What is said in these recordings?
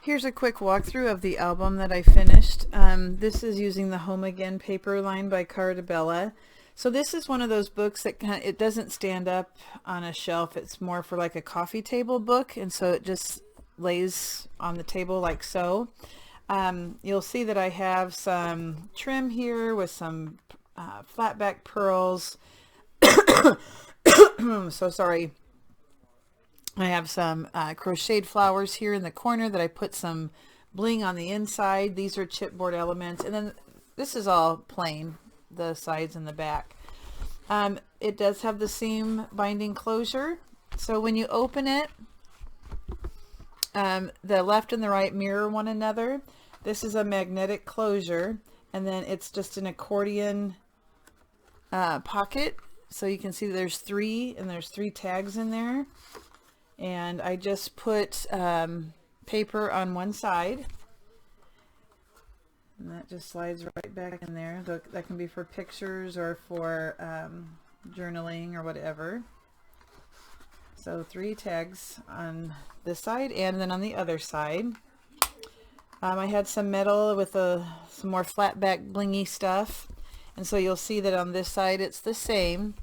Here's a quick walkthrough of the album that I finished. This is using the Home Again paper line by Cardabella. So this is one of those books that it doesn't stand up on a shelf. It's more for like a coffee table book, and so it just lays on the table like so. You'll see that I have some trim here with some flat back pearls. So sorry. I have some crocheted flowers here in the corner that I put some bling on the inside. These are chipboard elements, and then this is all plain, the sides and the back. It does have the seam binding closure, so when you open it, the left and the right mirror one another. This is a magnetic closure, and then it's just an accordion pocket, so you can see there's three tags in there. And I just put paper on one side, and that just slides right back in there. That can be for pictures or for journaling or whatever. So 3 tags on this side and then on the other side. I had some metal with some more flat back blingy stuff, and so you'll see that on this side it's the same.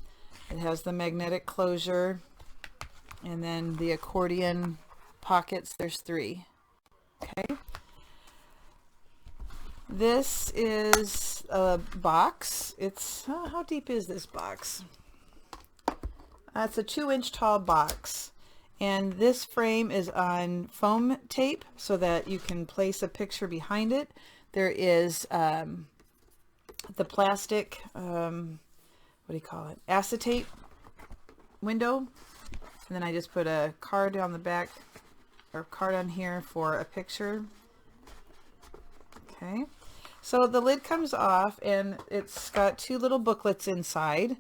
It has the magnetic closure. And then the accordion pockets, there's 3. Okay. This is a box. It's, how deep is this box? It's a 2-inch tall box. And this frame is on foam tape so that you can place a picture behind it. There is the plastic, what do you call it? Acetate window. And then I just put a card on the back, or card on here for a picture. Okay, so the lid comes off, and it's got 2 little booklets inside.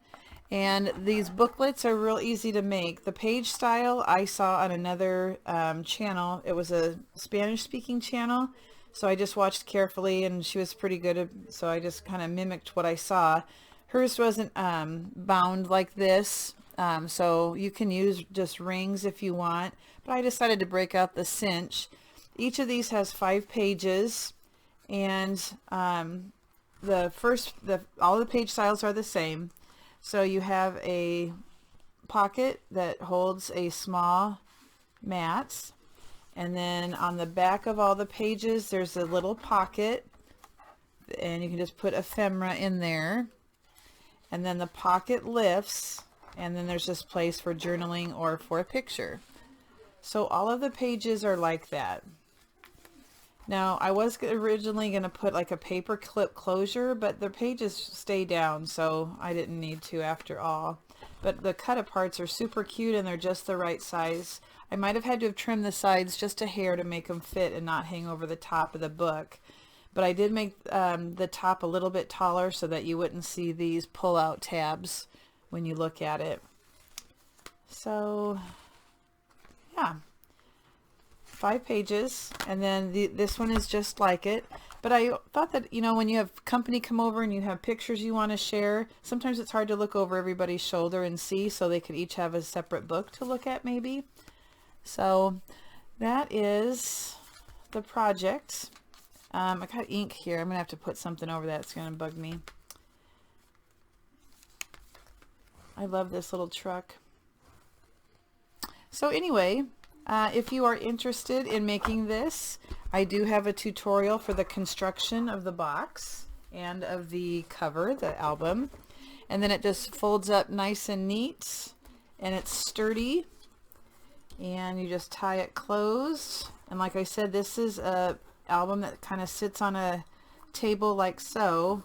And these booklets are real easy to make. The page style I saw on another channel. It was a Spanish-speaking channel, so I just watched carefully, and she was pretty good. So I just kind of mimicked what I saw. Hers wasn't bound like this. So you can use just rings if you want, but I decided to break out the cinch. Each of these has 5 pages, and all the page styles are the same. So you have a pocket that holds a small mat, and then on the back of all the pages there's a little pocket, and you can just put ephemera in there, and then the pocket lifts, and then there's this place for journaling or for a picture. So all of the pages are like that. Now I was originally going to put like a paper clip closure, but the pages stay down, so I didn't need to after all. But the cut aparts are super cute, and they're just the right size. I might have had to have trimmed the sides just a hair to make them fit and not hang over the top of the book. But I did make the top a little bit taller so that you wouldn't see these pull-out tabs when you look at it. So yeah, 5 pages, and then this one is just like it. But I thought that, you know, when you have company come over and you have pictures you want to share, sometimes it's hard to look over everybody's shoulder and see, so they could each have a separate book to look at maybe. So that is the project. I got ink here. I'm gonna have to put something over that. It's gonna bug me. I love this little truck. So anyway, if you are interested in making this, I do have a tutorial for the construction of the box and of the cover, the album. And then it just folds up nice and neat, and it's sturdy, and you just tie it closed. And like I said, this is a album that kind of sits on a table like so.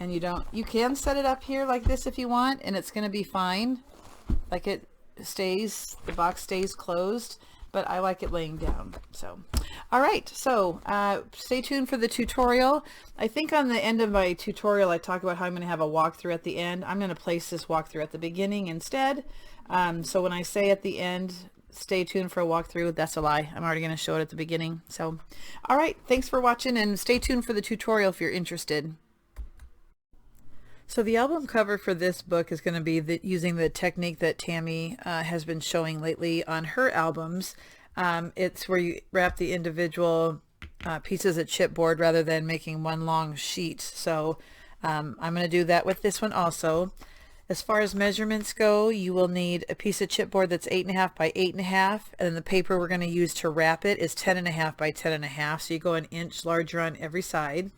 And you can set it up here like this if you want, and it's going to be fine. Like the box stays closed, but I like it laying down. So, all right. So stay tuned for the tutorial. I think on the end of my tutorial, I talk about how I'm going to have a walkthrough at the end. I'm going to place this walkthrough at the beginning instead. So when I say at the end, stay tuned for a walkthrough, that's a lie. I'm already going to show it at the beginning. So, all right. Thanks for watching, and stay tuned for the tutorial if you're interested. So the album cover for this book is going to be using the technique that Tammy has been showing lately on her albums. It's where you wrap the individual pieces of chipboard rather than making one long sheet. So I'm going to do that with this one also. As far as measurements go, you will need a piece of chipboard that's 8.5 by 8.5, and then the paper we're going to use to wrap it is 10.5 by 10.5. So you go an inch larger on every side.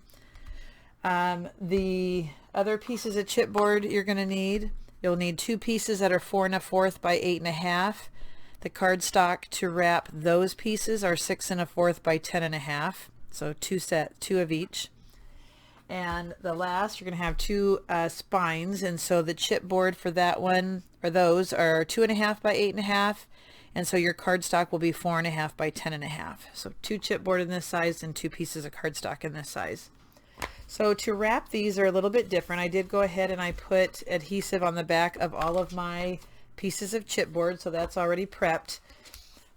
The other pieces of chipboard you're going to need, you'll need 2 pieces that are 4 1/4 by 8.5. The cardstock to wrap those pieces are 6 1/4 by 10.5. So 2 of each. And the last, you're going to have 2 spines, and so the chipboard for that one, or those, are 2.5 by 8.5, and so your cardstock will be 4.5 by 10.5. So 2 chipboard in this size and 2 pieces of cardstock in this size. So to wrap these are a little bit different. I did go ahead and I put adhesive on the back of all of my pieces of chipboard, so that's already prepped.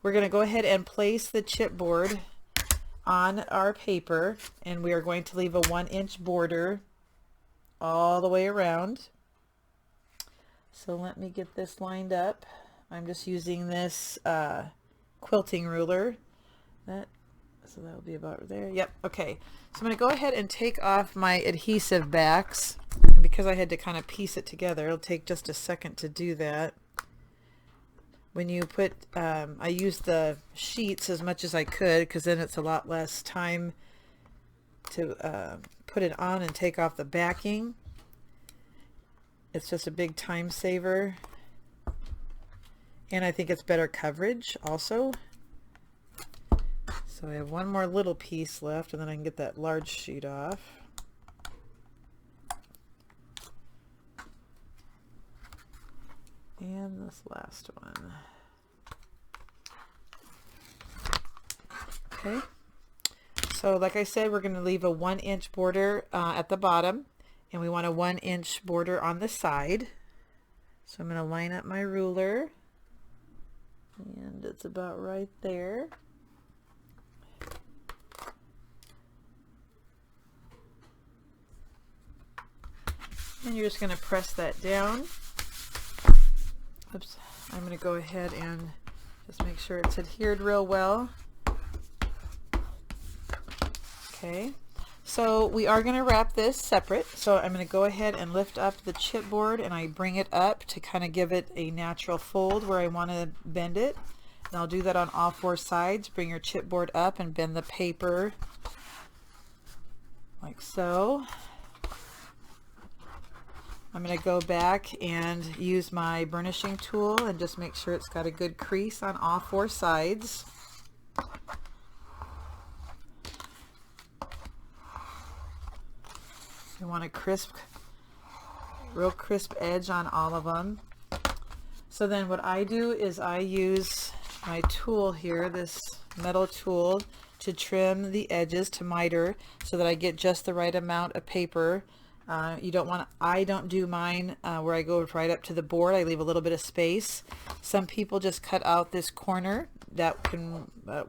We're going to go ahead and place the chipboard on our paper, and we are going to leave a 1-inch border all the way around. So let me get this lined up. I'm just using this quilting ruler. So that'll be about there. Yep. Okay. So I'm going to go ahead and take off my adhesive backs. And because I had to kind of piece it together, it'll take just a second to do that. When you put, I used the sheets as much as I could, because then it's a lot less time to put it on and take off the backing. It's just a big time saver, and I think it's better coverage also. So I have one more little piece left, and then I can get that large sheet off. And this last one. Okay, so like I said, we're going to leave a 1-inch border at the bottom, and we want a 1-inch border on the side. So I'm going to line up my ruler, and it's about right there. And you're just going to press that down. Oops, I'm going to go ahead and just make sure it's adhered real well. Okay, so we are going to wrap this separate. So I'm going to go ahead and lift up the chipboard, and I bring it up to kind of give it a natural fold where I want to bend it. And I'll do that on all 4 sides. Bring your chipboard up and bend the paper like so. I'm going to go back and use my burnishing tool and just make sure it's got a good crease on all 4 sides. You want a real crisp edge on all of them. So then what I do is I use my tool here, this metal tool, to trim the edges, to miter, so that I get just the right amount of paper. You don't want, I don't do mine where I go right up to the board. I leave a little bit of space. Some people just cut out this corner. That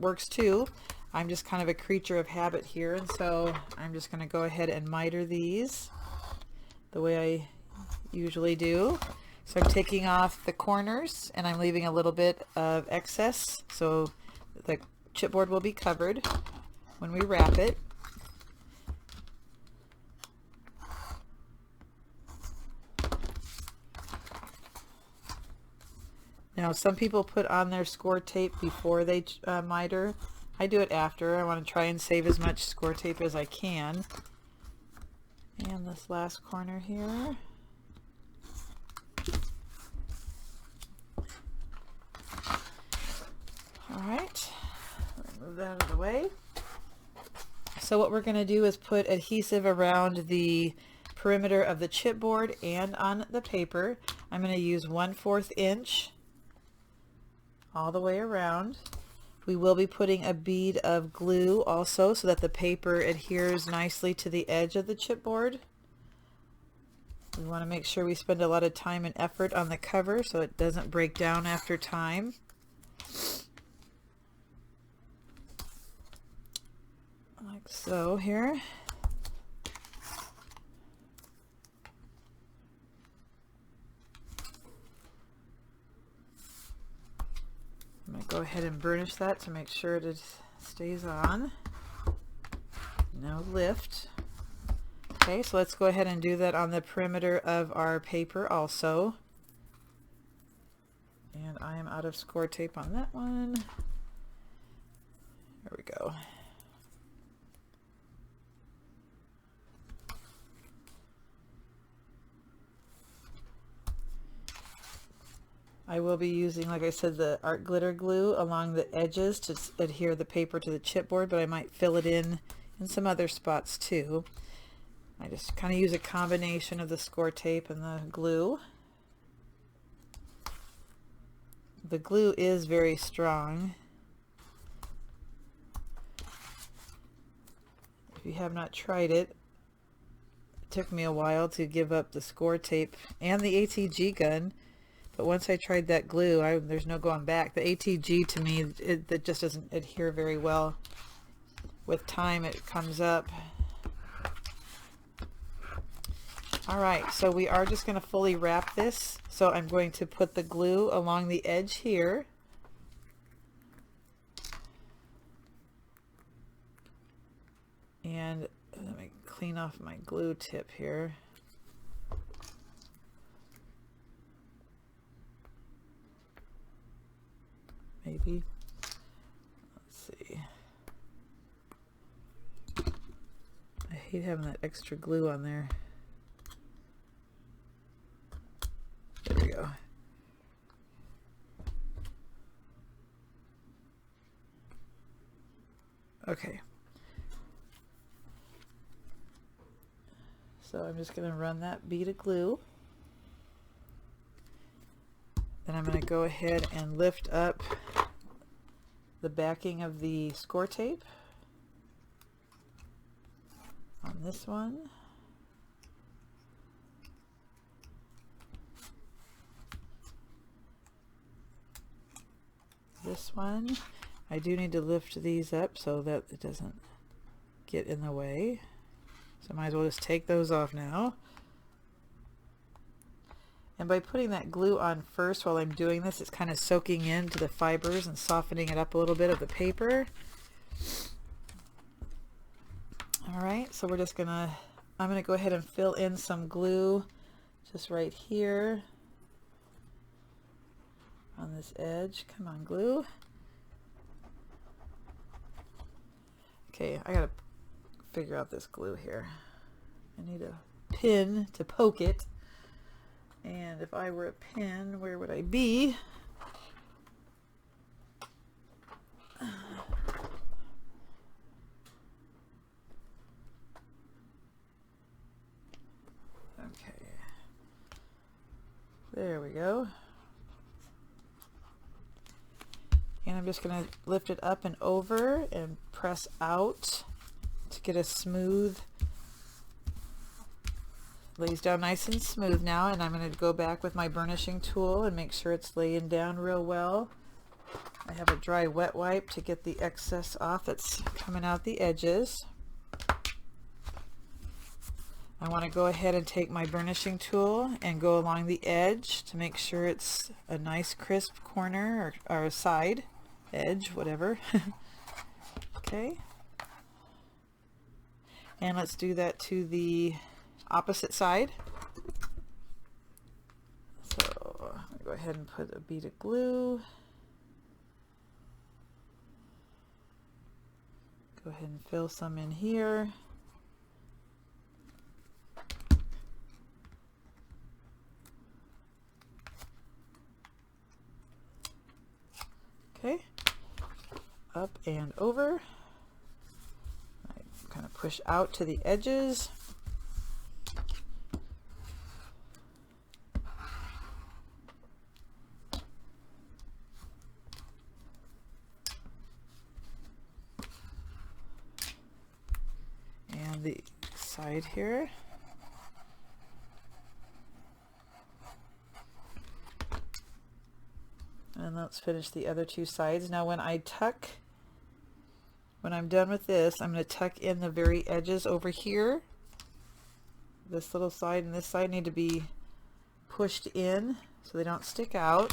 works too. I'm just kind of a creature of habit here, and so I'm just going to go ahead and miter these the way I usually do. So I'm taking off the corners, and I'm leaving a little bit of excess, so the chipboard will be covered when we wrap it. Now, some people put on their score tape before they miter. I do it after. I want to try and save as much score tape as I can. And this last corner here. All right, move that out of the way. So what we're going to do is put adhesive around the perimeter of the chipboard and on the paper. I'm going to use 1/4 inch all the way around. We will be putting a bead of glue also, so that the paper adheres nicely to the edge of the chipboard. We want to make sure we spend a lot of time and effort on the cover so it doesn't break down after time. Like so here. I'm going to go go ahead and burnish that to make sure it stays on. No lift. Okay, so let's go ahead and do that on the perimeter of our paper also. And I am out of score tape on that one. There we go. I will be using, like I said, the art glitter glue along the edges to adhere the paper to the chipboard, but I might fill it in some other spots too. I just kind of use a combination of the score tape and the glue. The glue is very strong. If you have not tried it, it took me a while to give up the score tape and the ATG gun. But once I tried that glue, there's no going back. The ATG to me, it just doesn't adhere very well. With time it comes up. Alright, so we are just going to fully wrap this. So I'm going to put the glue along the edge here. And let me clean off my glue tip here. Maybe. Let's see. I hate having that extra glue on there. There we go. Okay. So I'm just going to run that bead of glue. Then I'm going to go ahead and lift up the backing of the score tape on this one. This one. I do need to lift these up so that it doesn't get in the way. So I might as well just take those off now. And by putting that glue on first while I'm doing this, it's kind of soaking into the fibers and softening it up a little bit of the paper. Alright, so we're just gonna, I'm gonna go ahead and fill in some glue just right here on this edge. Come on, glue. Okay, I gotta figure out this glue here. I need a pin to poke it. And if I were a pin, where would I be? Okay. There we go. And I'm just going to lift it up and over and press out to get a smooth, lays down nice and smooth now, and I'm going to go back with my burnishing tool and make sure it's laying down real well. I have a dry wet wipe to get the excess off that's coming out the edges. I want to go ahead and take my burnishing tool and go along the edge to make sure it's a nice crisp corner or a side edge, whatever. Okay. And let's do that to the opposite side. So I'm going to go ahead and put a bead of glue. Go ahead and fill some in here. Okay, up and over. I kind of push out to the edges. And the side here. And let's finish the other two sides. Now when I'm done with this, I'm going to tuck in the very edges over here. This little side and this side need to be pushed in so they don't stick out.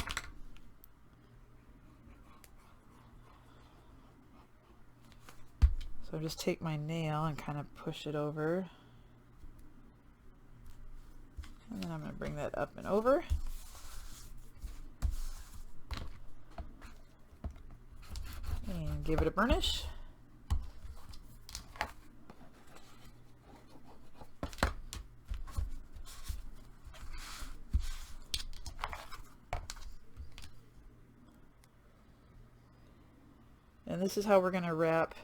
So just take my nail and kind of push it over. And then I'm going to bring that up and over. And give it a burnish. And this is how we're going to wrap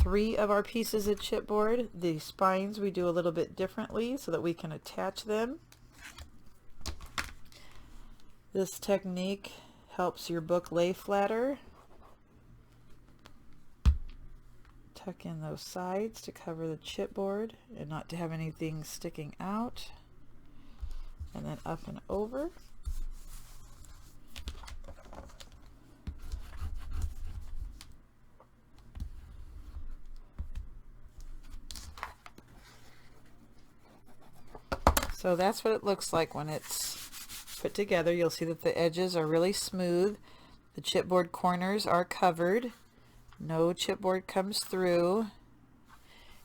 3 of our pieces of chipboard. The spines we do a little bit differently so that we can attach them. This technique helps your book lay flatter. Tuck in those sides to cover the chipboard and not to have anything sticking out. And then up and over. So that's what it looks like when it's put together. You'll see that the edges are really smooth. The chipboard corners are covered. No chipboard comes through.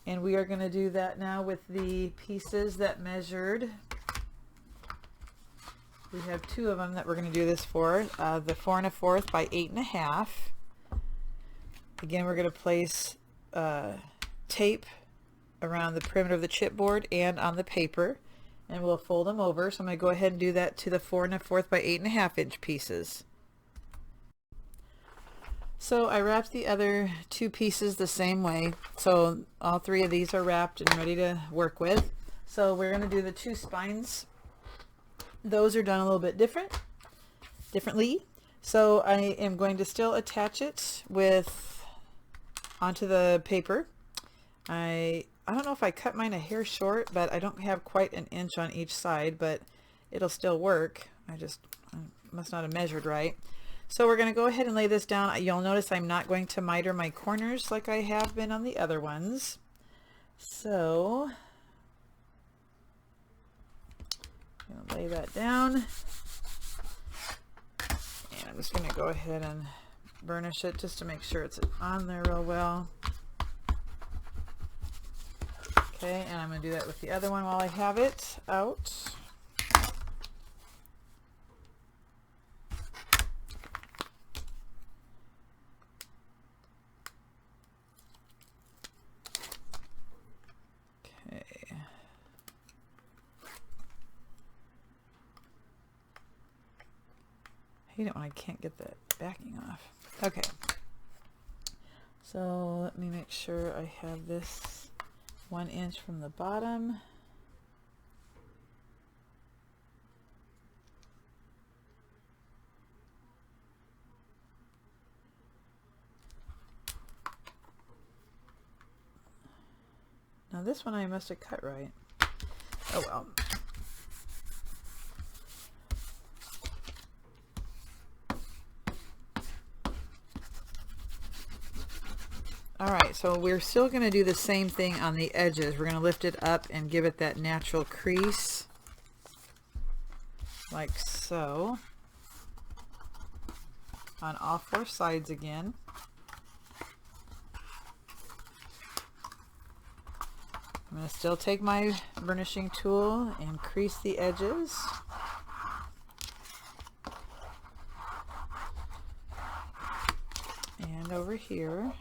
And we are going to do that now with the pieces that measured. We have 2 of them that we're going to do this for. The 4 1/4 by 8 1/2. Again, we're going to place tape around the perimeter of the chipboard and on the paper. And we'll fold them over. So I'm going to go ahead and do that to the 4 1/4 by 8 1/2 inch pieces. So I wrapped the other 2 pieces the same way. So all 3 of these are wrapped and ready to work with. So we're going to do the 2 spines. Those are done a little bit differently. So I am going to still attach it onto the paper. I don't know if I cut mine a hair short, but I don't have quite an inch on each side, but it'll still work. I must not have measured right. So we're going to go ahead and lay this down. You'll notice I'm not going to miter my corners like I have been on the other ones. So I'm going to lay that down. And I'm just going to go ahead and burnish it just to make sure it's on there real well. Okay, and I'm going to do that with the other one while I have it out. Okay. I hate it when I can't get that backing off. Okay. So let me make sure I have this 1 inch from the bottom. Now this one I must have cut right. Oh well. Alright, so we're still going to do the same thing on the edges. We're going to lift it up and give it that natural crease, like so, on all 4 sides again. I'm going to still take my burnishing tool and crease the edges. And over here.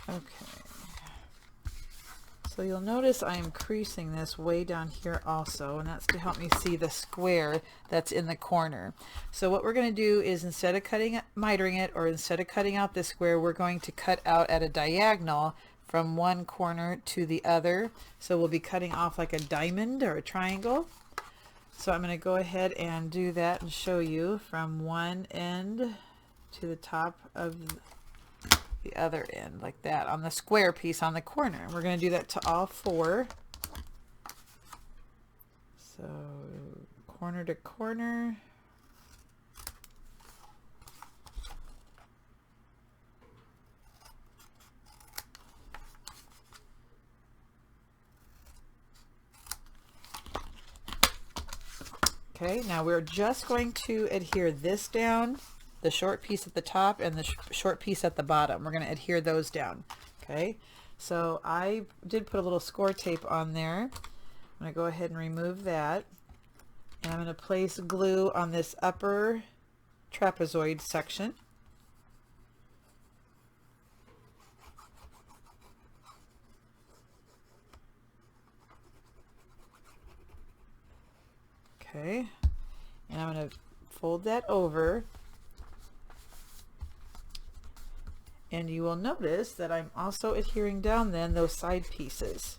Okay, so you'll notice I am creasing this way down here also, and that's to help me see the square that's in the corner. So what we're going to do is, instead of mitering it, or instead of cutting out this square, we're going to cut out at a diagonal from one corner to the other. So we'll be cutting off like a diamond or a triangle. So I'm going to go ahead and do that and show you from one end to the top of the other end like that on the square piece on the corner. We're going to do that to all 4. So corner to corner. Okay, now we're just going to adhere this down, the short piece at the top and the short piece at the bottom. We're going to adhere those down. Okay, so I did put a little score tape on there. I'm going to go ahead and remove that. And I'm going to place glue on this upper trapezoid section. Okay, and I'm going to fold that over, and you will notice that I'm also adhering down then those side pieces.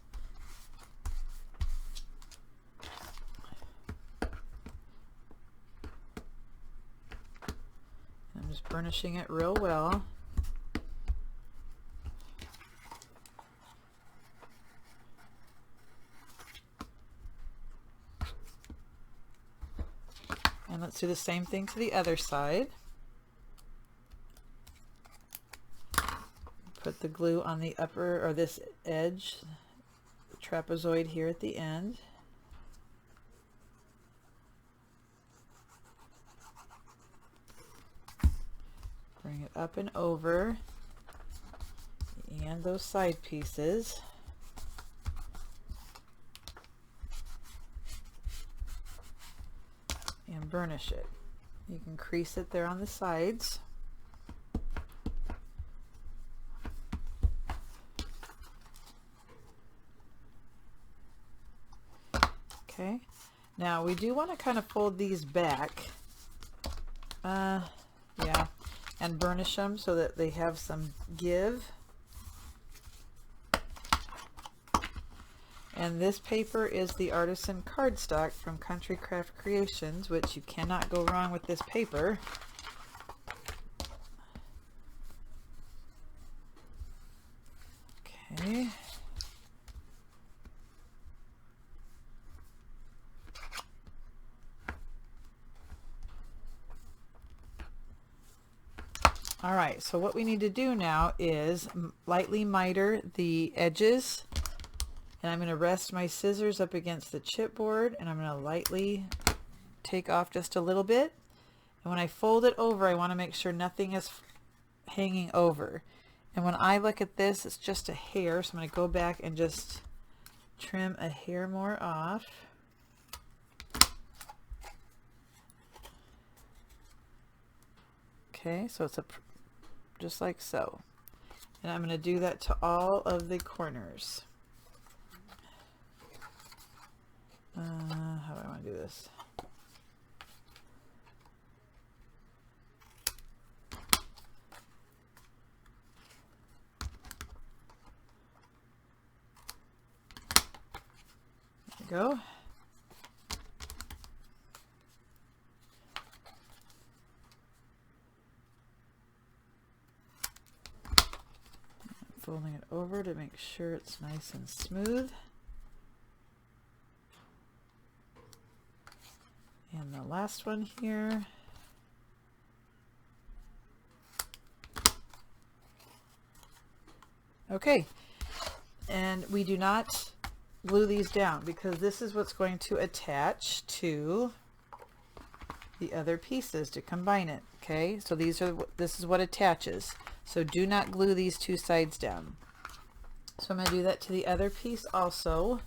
I'm just burnishing it real well. And let's do the same thing to the other side. Put the glue on the upper, or this edge, the trapezoid here at the end. Bring it up and over, and those side pieces. And burnish it. You can crease it there on the sides. Okay, now we do want to kind of fold these back, yeah, and burnish them so that they have some give. And this paper is the Artisan cardstock from Country Craft Creations, which you cannot go wrong with this paper. Okay. All right, so what we need to do now is lightly miter the edges. And I'm going to rest my scissors up against the chipboard, and I'm going to lightly take off just a little bit. And when I fold it over, I want to make sure nothing is hanging over. And when I look at this, it's just a hair, so I'm going to go back and just trim a hair more off. Okay, so it's just like so. And I'm going to do that to all of the corners. How do I want to do this? There we go. Folding it over to make sure it's nice and smooth. And the last one here. Okay, and we do not glue these down because this is what's going to attach to the other pieces to combine it. Okay, so this is what attaches. So do not glue these two sides down. So I'm going to do that to the other piece also.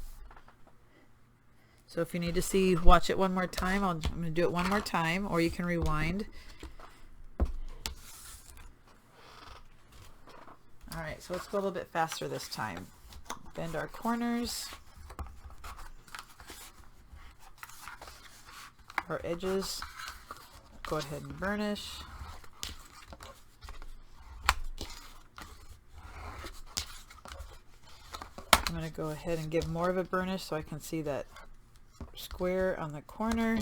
So if you need to see, watch it one more time, I'm going to do it one more time, or you can rewind. All right, so let's go a little bit faster this time. Bend our corners, our edges. Go ahead and burnish. I'm going to go ahead and give more of a burnish so I can see that square on the corner.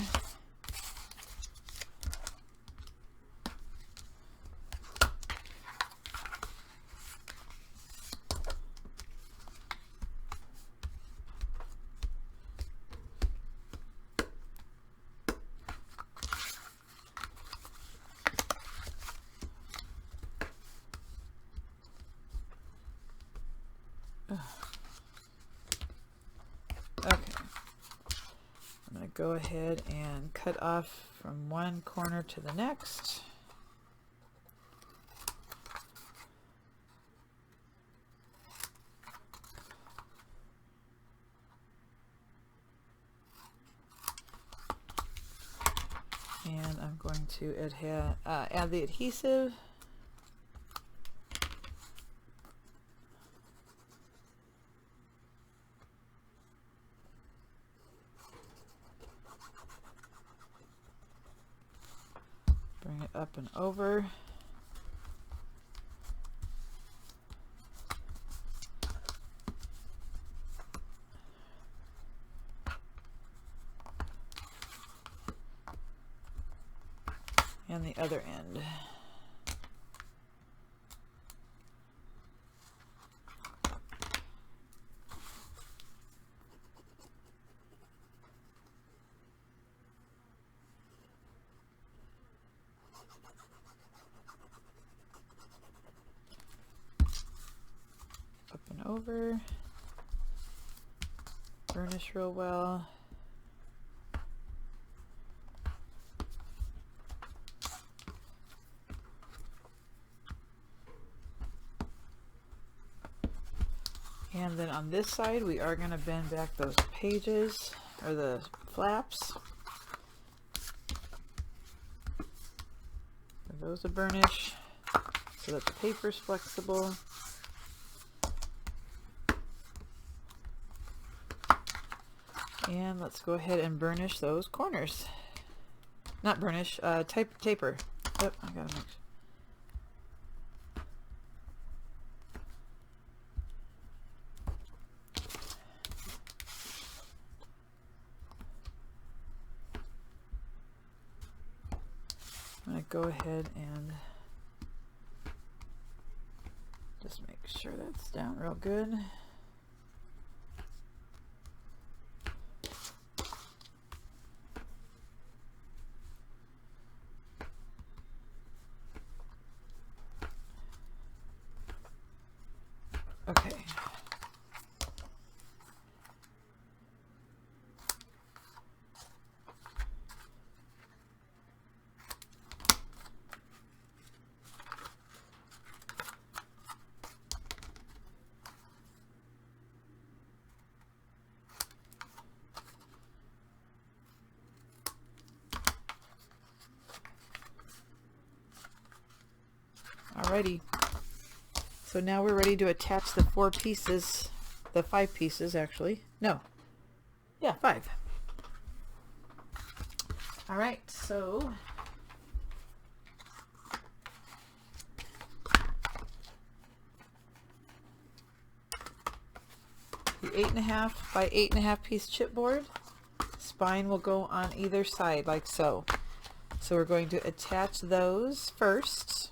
Okay. I'm going to go ahead and cut off from one corner to the next. And I'm going to add the adhesive. Bring it up and over. And the other end. Up and over. Burnish real well. And then on this side, we are going to bend back those pages, or the flaps. Give those a burnish so that the paper is flexible. And let's go ahead and burnish those corners. Not burnish, taper. Oh, I gotta make sure. I'm going to go ahead and just make sure that's down real good. Okay. Alrighty, so now we're ready to attach the 4 pieces, the 5 pieces actually. No, yeah, 5. Alright, so the 8.5 by 8.5 piece chipboard spine will go on either side like so. So we're going to attach those first.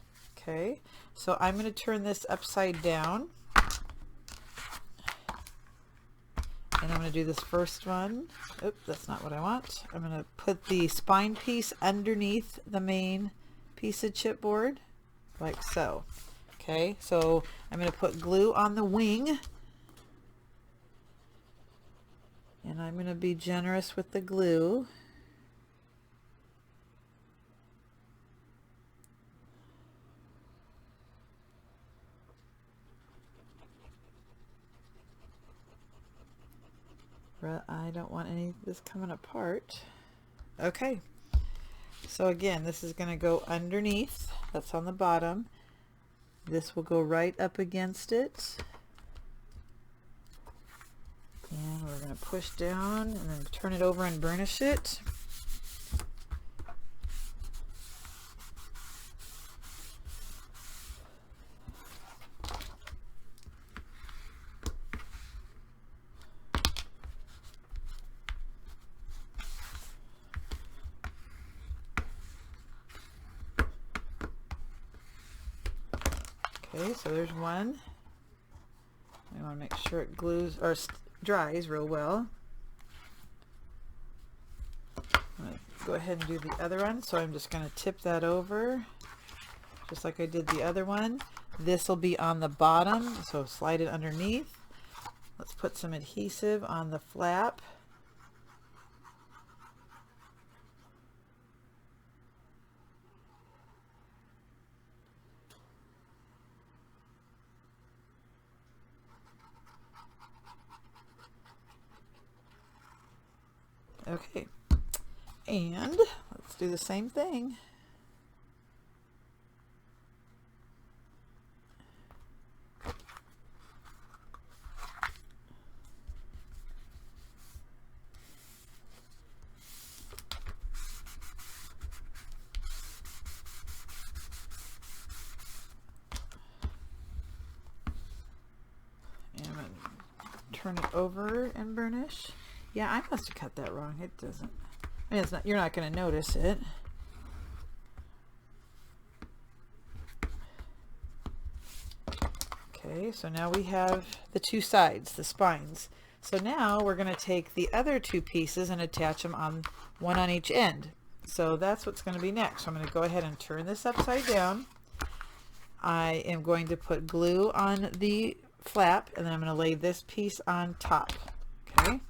Okay, so I'm going to turn this upside down, and I'm going to do this first one. Oops, that's not what I want. I'm going to put the spine piece underneath the main piece of chipboard, like so. Okay, so I'm going to put glue on the wing, and I'm going to be generous with the glue. I don't want any of this coming apart. Okay, so again, this is going to go underneath. That's on the bottom. This will go right up against it. And we're going to push down and then turn it over and burnish it. Okay, so there's one. I want to make sure it glues or dries real well. I'm going to go ahead and do the other one. So I'm just going to tip that over, just like I did the other one. This will be on the bottom, so slide it underneath. Let's put some adhesive on the flap. Okay, and let's do the same thing. And I'm going to turn it over and burnish. Yeah, I must have cut that wrong. It doesn't. I mean, it's not. You're not going to notice it. Okay, so now we have the two sides, the spines. So now we're going to take the other two pieces and attach them on one on each end. So that's what's going to be next. So I'm going to go ahead and turn this upside down. I am going to put glue on the flap, and then I'm going to lay this piece on top. Okay.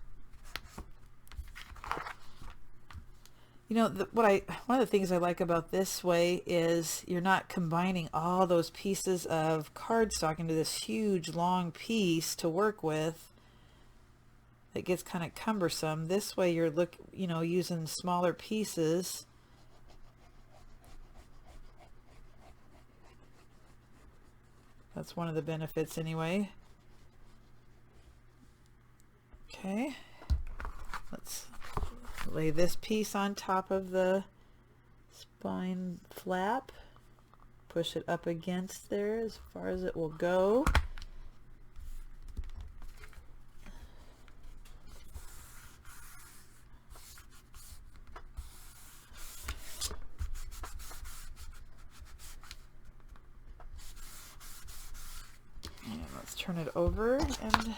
You know, one of the things I like about this way is you're not combining all those pieces of cardstock into this huge long piece to work with. It gets kind of cumbersome. This way you're using smaller pieces. That's one of the benefits anyway. Okay. Let's lay this piece on top of the spine flap, push it up against there as far as it will go. And let's turn it over and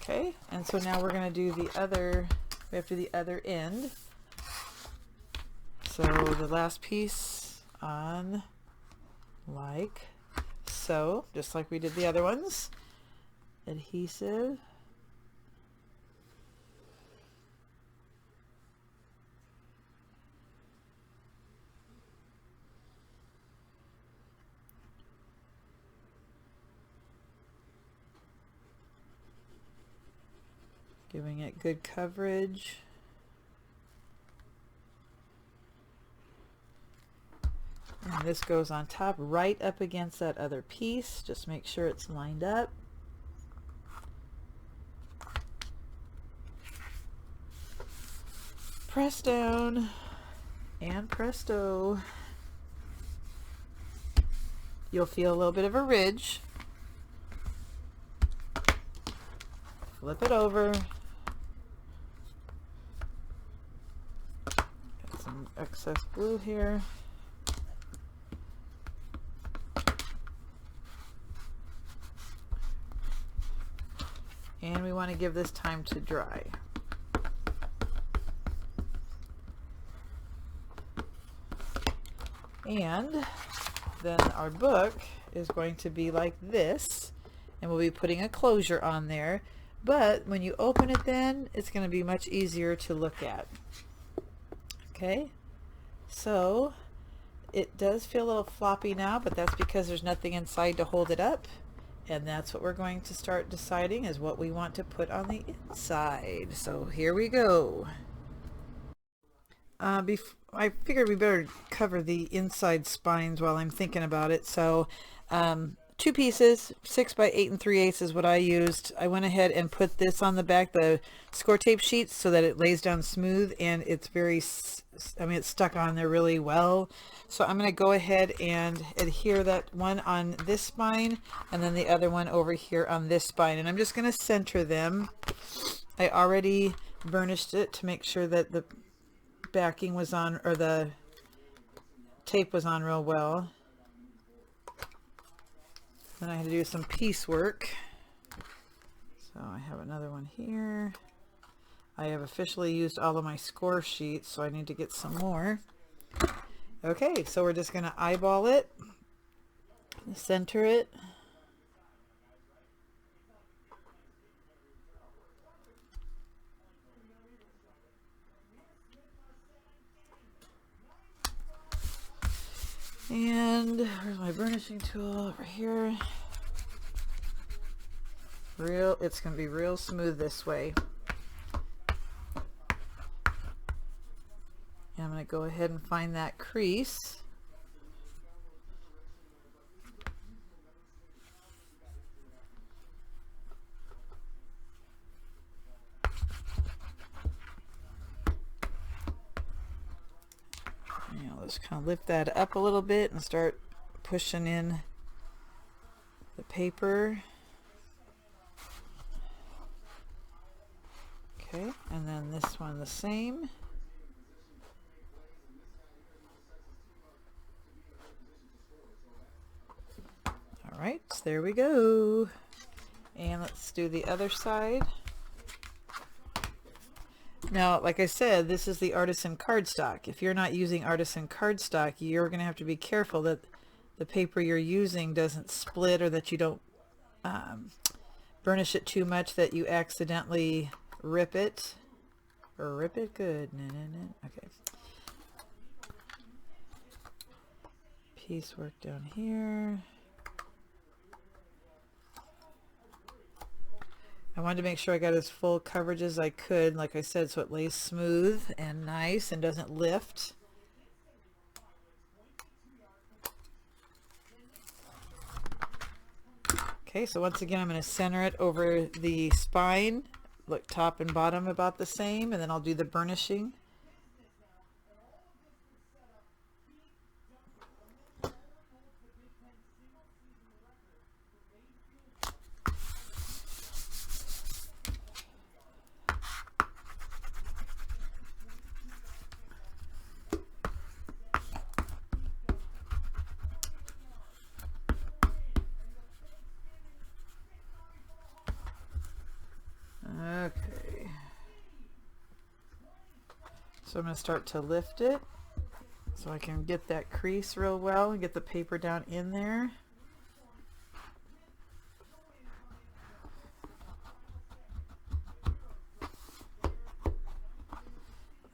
okay, and so now we're going to do the other, we have to do the other end. So the last piece on like so, just like we did the other ones. Adhesive. Giving it good coverage. And this goes on top right up against that other piece. Just make sure it's lined up. Press down and presto. You'll feel a little bit of a ridge. Flip it over. Got some excess glue here. And we want to give this time to dry. And then our book is going to be like this, and we'll be putting a closure on there. But when you open it, then it's going to be much easier to look at. Okay, so it does feel a little floppy now, but that's because there's nothing inside to hold it up. And that's what we're going to start deciding is what we want to put on the inside. So here we go. I figured we better cover the inside spines while I'm thinking about it. So two pieces, 6 by 8 3/8 is what I used. I went ahead and put this on the back, the score tape sheets, so that it lays down smooth, and it's very, it's stuck on there really well. So I'm going to go ahead and adhere that one on this spine and then the other one over here on this spine, and I'm just going to center them. I already burnished it to make sure that the backing was on, or the tape was on real well. Then I had to do some piece work. So So I have another one here. I have officially used all of my score sheets, so I need to get some more. Okay, so we're just going to eyeball it, center it. And where's my burnishing tool? Over here. It's going to be real smooth this way. And I'm going to go ahead and find that crease. Let's kind of lift that up a little bit and start pushing in the paper. Okay, and then this one the same. All right, so there we go. And let's do the other side. Now, like I said, this is the artisan cardstock. If you're not using artisan cardstock, you're going to have to be careful that the paper you're using doesn't split, or that you don't burnish it too much that you accidentally rip it. Or rip it good. Okay. Piecework down here. I wanted to make sure I got as full coverage as I could, like I said, so it lays smooth and nice and doesn't lift. Okay, so once again, I'm going to center it over the spine. Look, top and bottom about the same, and then I'll do the burnishing. Okay, so I'm going to start to lift it so I can get that crease real well and get the paper down in there.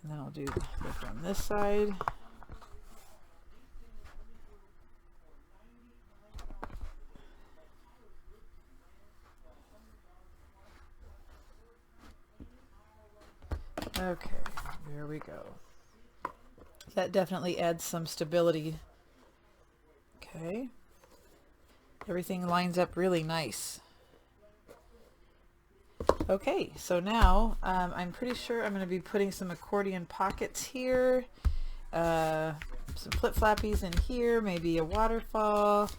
And then I'll do the lift on this side. Okay, there we go. That definitely adds some stability. Okay. Everything lines up really nice. Okay, so now I'm pretty sure I'm going to be putting some accordion pockets here, some flip flappies in here, maybe a waterfall.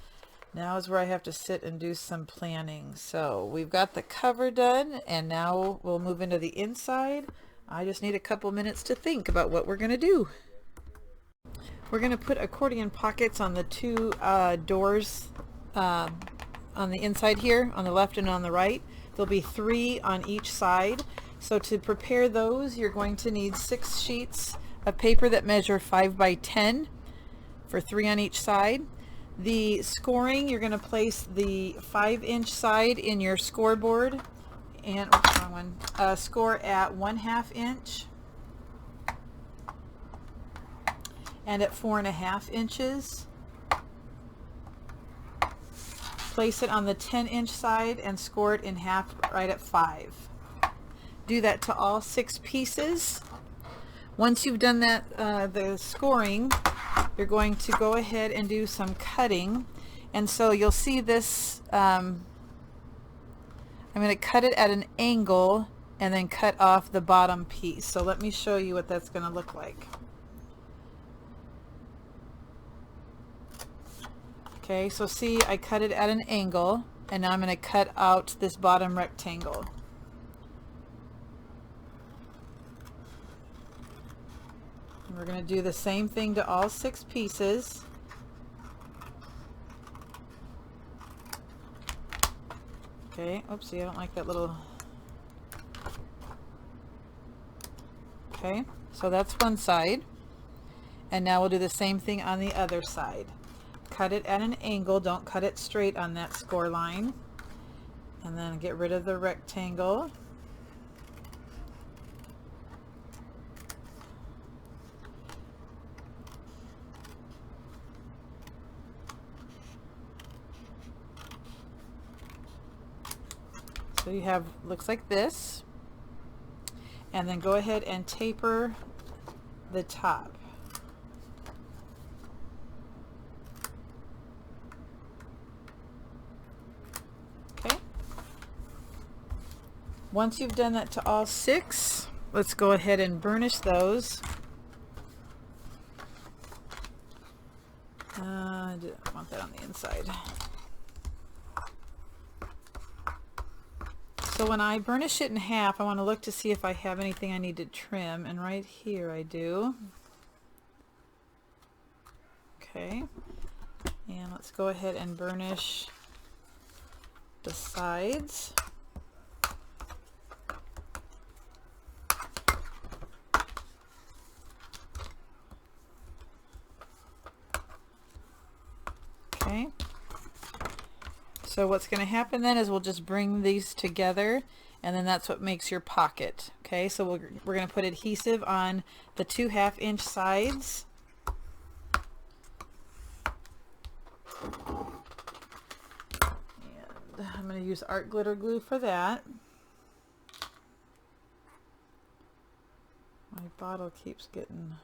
Now is where I have to sit and do some planning. So we've got the cover done, and now we'll move into the inside. I just need a couple minutes to think about what we're going to do. We're going to put accordion pockets on the two doors on the inside here, on the left and on the right. There'll be 3 on each side. So to prepare those, you're going to need 6 sheets of paper that measure 5 by 10 for 3 on each side. The scoring, you're going to place the 5-inch side in your scoreboard, and wrong one. Score at 1/2 inch and at 4.5 inches. Place it on the 10-inch side and score it in half right at 5. Do that to all 6 pieces. Once you've done that, the scoring, you're going to go ahead and do some cutting. And so you'll see this, I'm going to cut it at an angle and then cut off the bottom piece. So let me show you what that's going to look like. Okay, so see, I cut it at an angle, and now I'm going to cut out this bottom rectangle. And we're going to do the same thing to all 6 pieces. Okay, oopsie, I don't like that little Okay, so that's one side. And now we'll do the same thing on the other side. Cut it at an angle, don't cut it straight on that score line. And then get rid of the rectangle. So you have, looks like this. And then go ahead and taper the top. Okay. Once you've done that to all 6, let's go ahead and burnish those. I don't want that on the inside. So when I burnish it in half, I want to look to see if I have anything I need to trim, and right here I do. Okay, and let's go ahead and burnish the sides. Okay. So what's going to happen then is we'll just bring these together, and then that's what makes your pocket. Okay, so we're going to put adhesive on the 2 1/2-inch sides. And I'm going to use art glitter glue for that. My bottle keeps getting...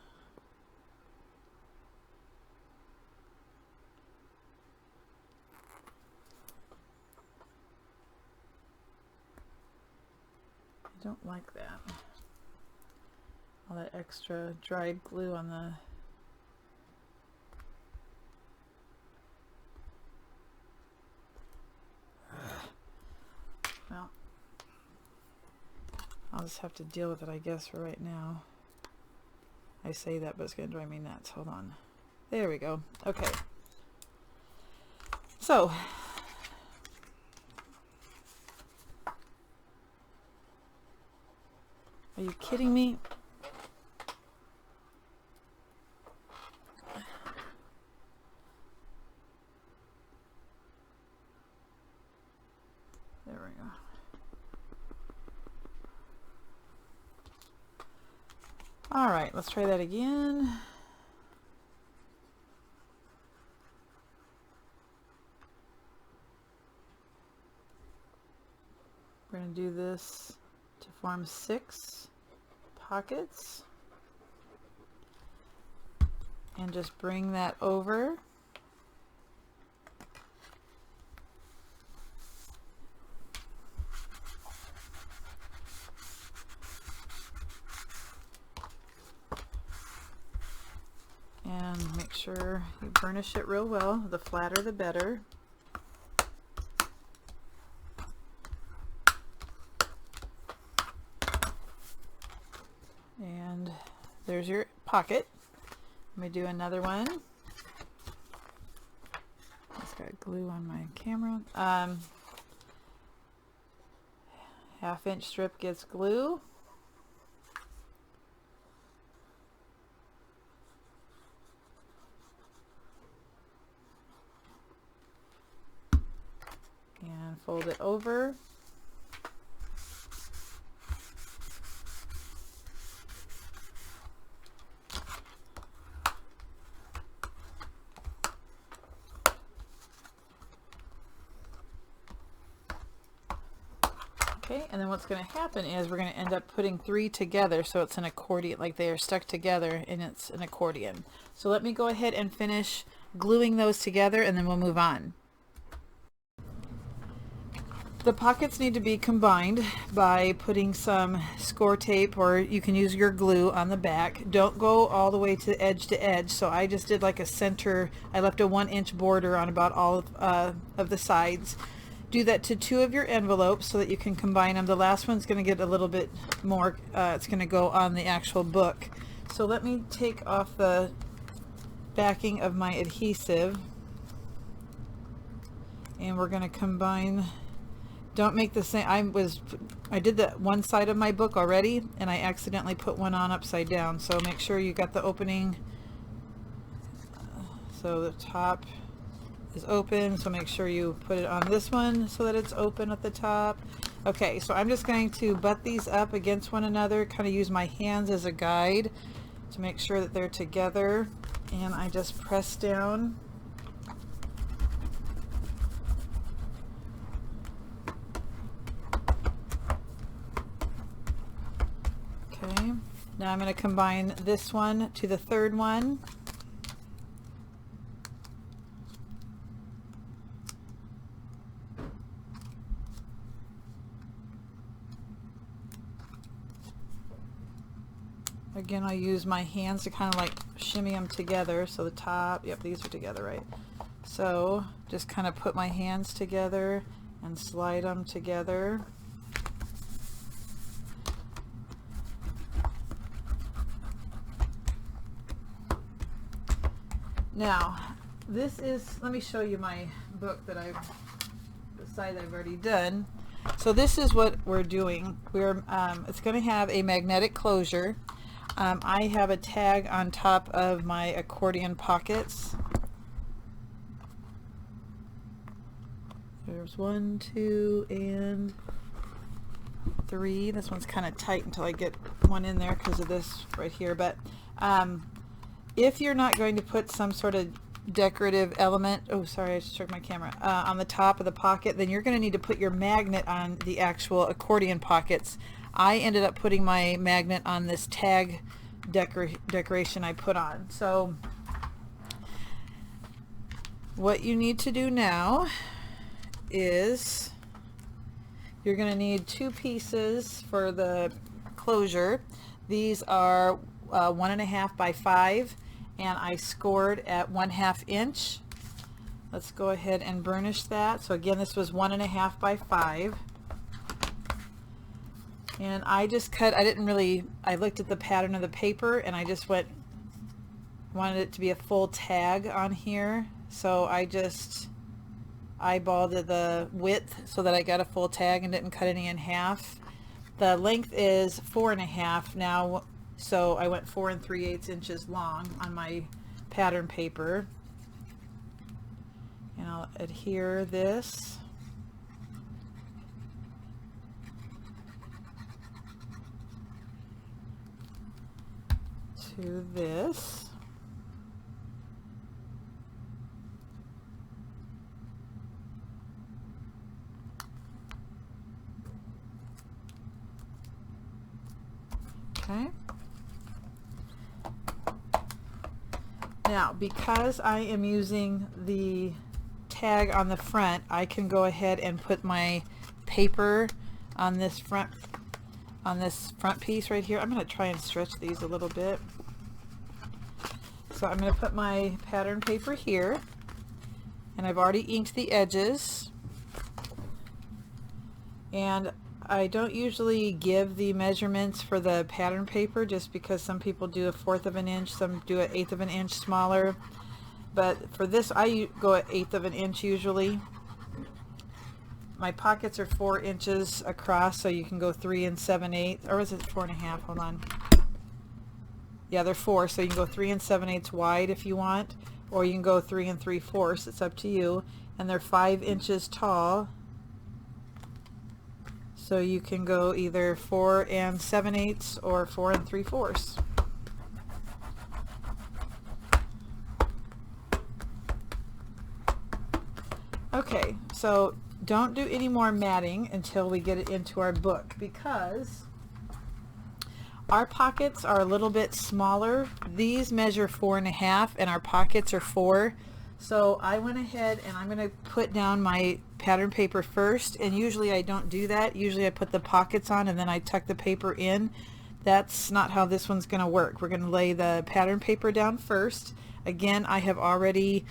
I don't like that. All that extra dried glue on the... Well, I'll just have to deal with it, I guess, for right now. I say that, but it's going to drive me nuts. Hold on. There we go. Okay. So, are you kidding me? There we go. All right, let's try that again. We're going to do this to form 6 pockets, and just bring that over. And make sure you burnish it real well. The flatter the better. And there's your pocket. Let me do another one. Just got glue on my camera. 1/2-inch strip gets glue. And fold it over. Okay, and then what's going to happen is we're going to end up putting 3 together, so it's an accordion, like they are stuck together and it's an accordion. So let me go ahead and finish gluing those together, and then we'll move on. The pockets need to be combined by putting some score tape, or you can use your glue on the back. Don't go all the way to edge, so I just did like a center. I left a 1-inch border on about all of the sides. Do that to 2 of your envelopes so that you can combine them. The last one's going to get a little bit more, it's going to go on the actual book. So let me take off the backing of my adhesive, and we're going to combine don't make the same. I did the one side of my book already, and I accidentally put one on upside down. So make sure you got the opening. So the top is open, so make sure you put it on this one so that it's open at the top. Okay, so I'm just going to butt these up against one another, kind of use my hands as a guide to make sure that they're together, and I just press down. Okay, now I'm going to combine this one to the third one. Again, I use my hands to kind of like shimmy them together. So the top, yep, these are together, right? So just kind of put my hands together and slide them together. Now, this is, let me show you my book that the side I've already done. So this is what we're doing. It's going to have a magnetic closure. I have a tag on top of my accordion pockets. There's 1, 2, and 3. This one's kind of tight until I get one in there because of this right here. But if you're not going to put some sort of decorative element, oh sorry, I just turned my camera, on the top of the pocket, then you're going to need to put your magnet on the actual accordion pockets. I ended up putting my magnet on this tag decoration I put on. So what you need to do now is you're going to need 2 pieces for the closure. These are 1.5 by 5, and I scored at 1/2 inch. Let's go ahead and burnish that. So again, this was 1.5 by 5. And I just cut, I looked at the pattern of the paper and I just wanted it to be a full tag on here. So I just eyeballed the width so that I got a full tag and didn't cut any in half. The length is 4.5 now, so I went 4 3/8 inches long on my pattern paper. And I'll adhere this. To this. Okay. Now, because I am using the tag on the front, I can go ahead and put my paper on this front piece right here. I'm going to try and stretch these a little bit. So I'm going to put my pattern paper here, and I've already inked the edges, and I don't usually give the measurements for the pattern paper just because some people do 1/4 of an inch, some do 1/8 of an inch smaller, but for this I go at 1/8 of an inch usually. My pockets are 4 inches across, so you can go 3 7/8, or is it 4.5? Hold on. Yeah, they're 4, so you can go 3 7/8 wide if you want, or you can go 3 3/4. It's up to you. And they're 5 inches tall, so you can go either 4 7/8 or 4 3/4. Okay, so don't do any more matting until we get it into our book, because our pockets are a little bit smaller. These measure 4.5 and our pockets are 4. So I went ahead and I'm going to put down my pattern paper first, and usually I don't do that. Usually I put the pockets on and then I tuck the paper in. That's not how this one's going to work. We're going to lay the pattern paper down first. Again, I have already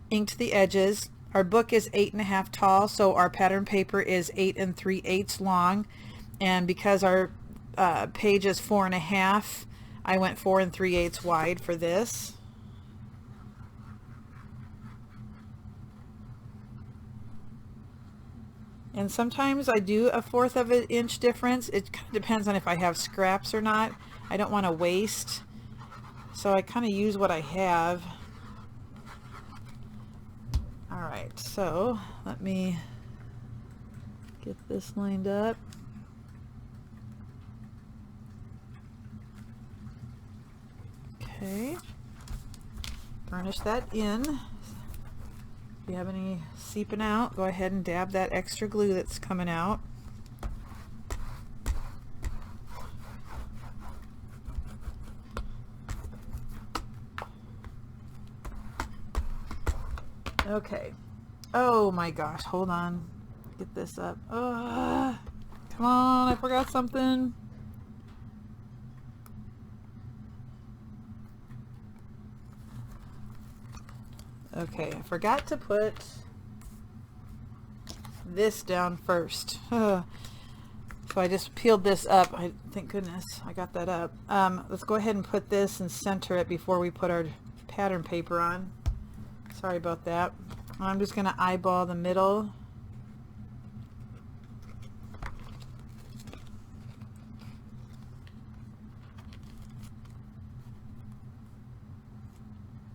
inked the edges. Our book is 8.5 tall, so our pattern paper is 8 3/8 long, and because our page is 4.5, I went 4 3/8 wide for this. And sometimes I do a 1/4 of an inch difference. It kind of depends on if I have scraps or not. I don't want to waste, so I kind of use what I have. Alright, so let me get this lined up. Okay, burnish that in. If you have any seeping out, go ahead and dab that extra glue that's coming out. Okay. Oh my gosh, hold on. Get this up. Oh, come on, I forgot something. Okay, I forgot to put this down first. So I just peeled this up. Thank goodness I got that up. Let's go ahead and put this and center it before we put our pattern paper on. Sorry about that. I'm just going to eyeball the middle.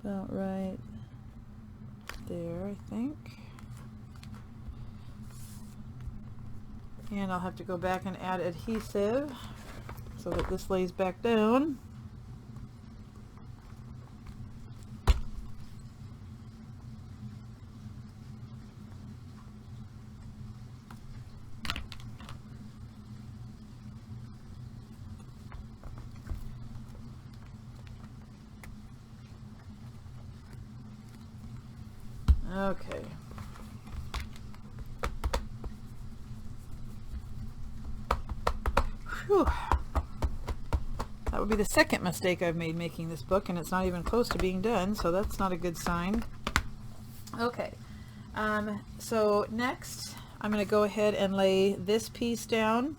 About right there, I think. And I'll have to go back and add adhesive so that this lays back down. Okay. Whew. That would be the second mistake I've made making this book, and it's not even close to being done, so that's not a good sign. Okay, so next I'm going to go ahead and lay this piece down.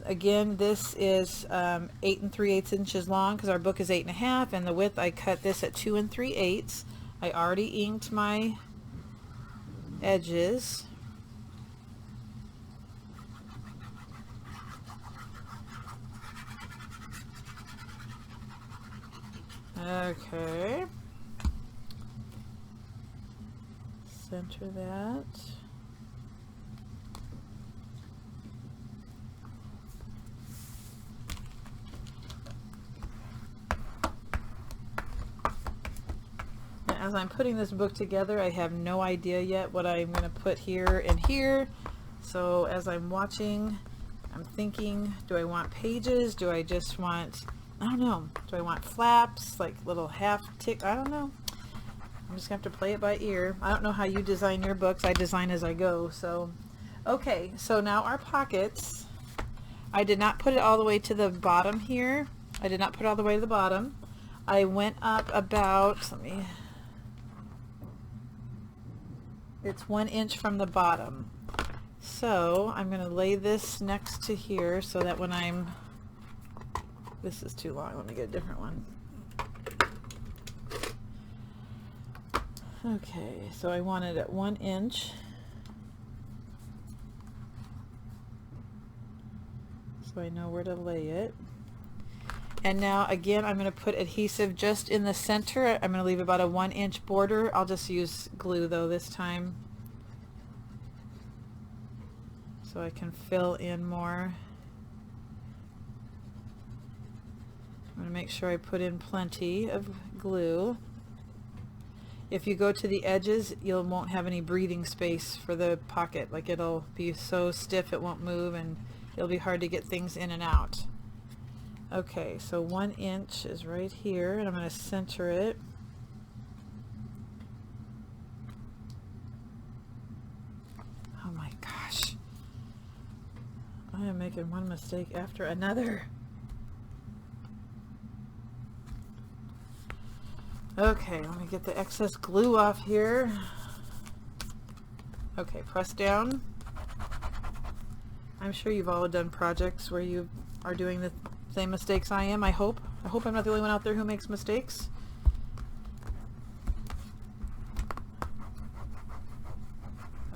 Again, this is 8 3/8 inches long because our book is 8 1/2, and the width I cut this at 2 3/8. I already inked my edges. Okay, center that. As I'm putting this book together, I have no idea yet what I'm going to put here and here. So as I'm watching, I'm thinking, do I want pages? Do I just want, I don't know, do I want flaps, like little half tick? I don't know. I'm just going to have to play it by ear. I don't know how you design your books. I design as I go. So, okay, so now our pockets. I did not put it all the way to the bottom here. I did not put it all the way to the bottom. I went up about, it's 1 inch from the bottom. So I'm going to lay this next to here so that when I'm, this is too long, let me get a different one. Okay, so I want it at 1 inch. So I know where to lay it. And now again, I'm going to put adhesive just in the center. I'm going to leave about a 1 inch border. I'll just use glue though this time, so I can fill in more. I'm going to make sure I put in plenty of glue. If you go to the edges, you won't have any breathing space for the pocket. Like, it'll be so stiff it won't move, and it'll be hard to get things in and out. Okay, so 1 inch is right here, and I'm going to center it. Oh my gosh. I am making one mistake after another. Okay, let me get the excess glue off here. Okay, press down. I'm sure you've all done projects where you are doing the same mistakes I am, I hope. I hope I'm not the only one out there who makes mistakes.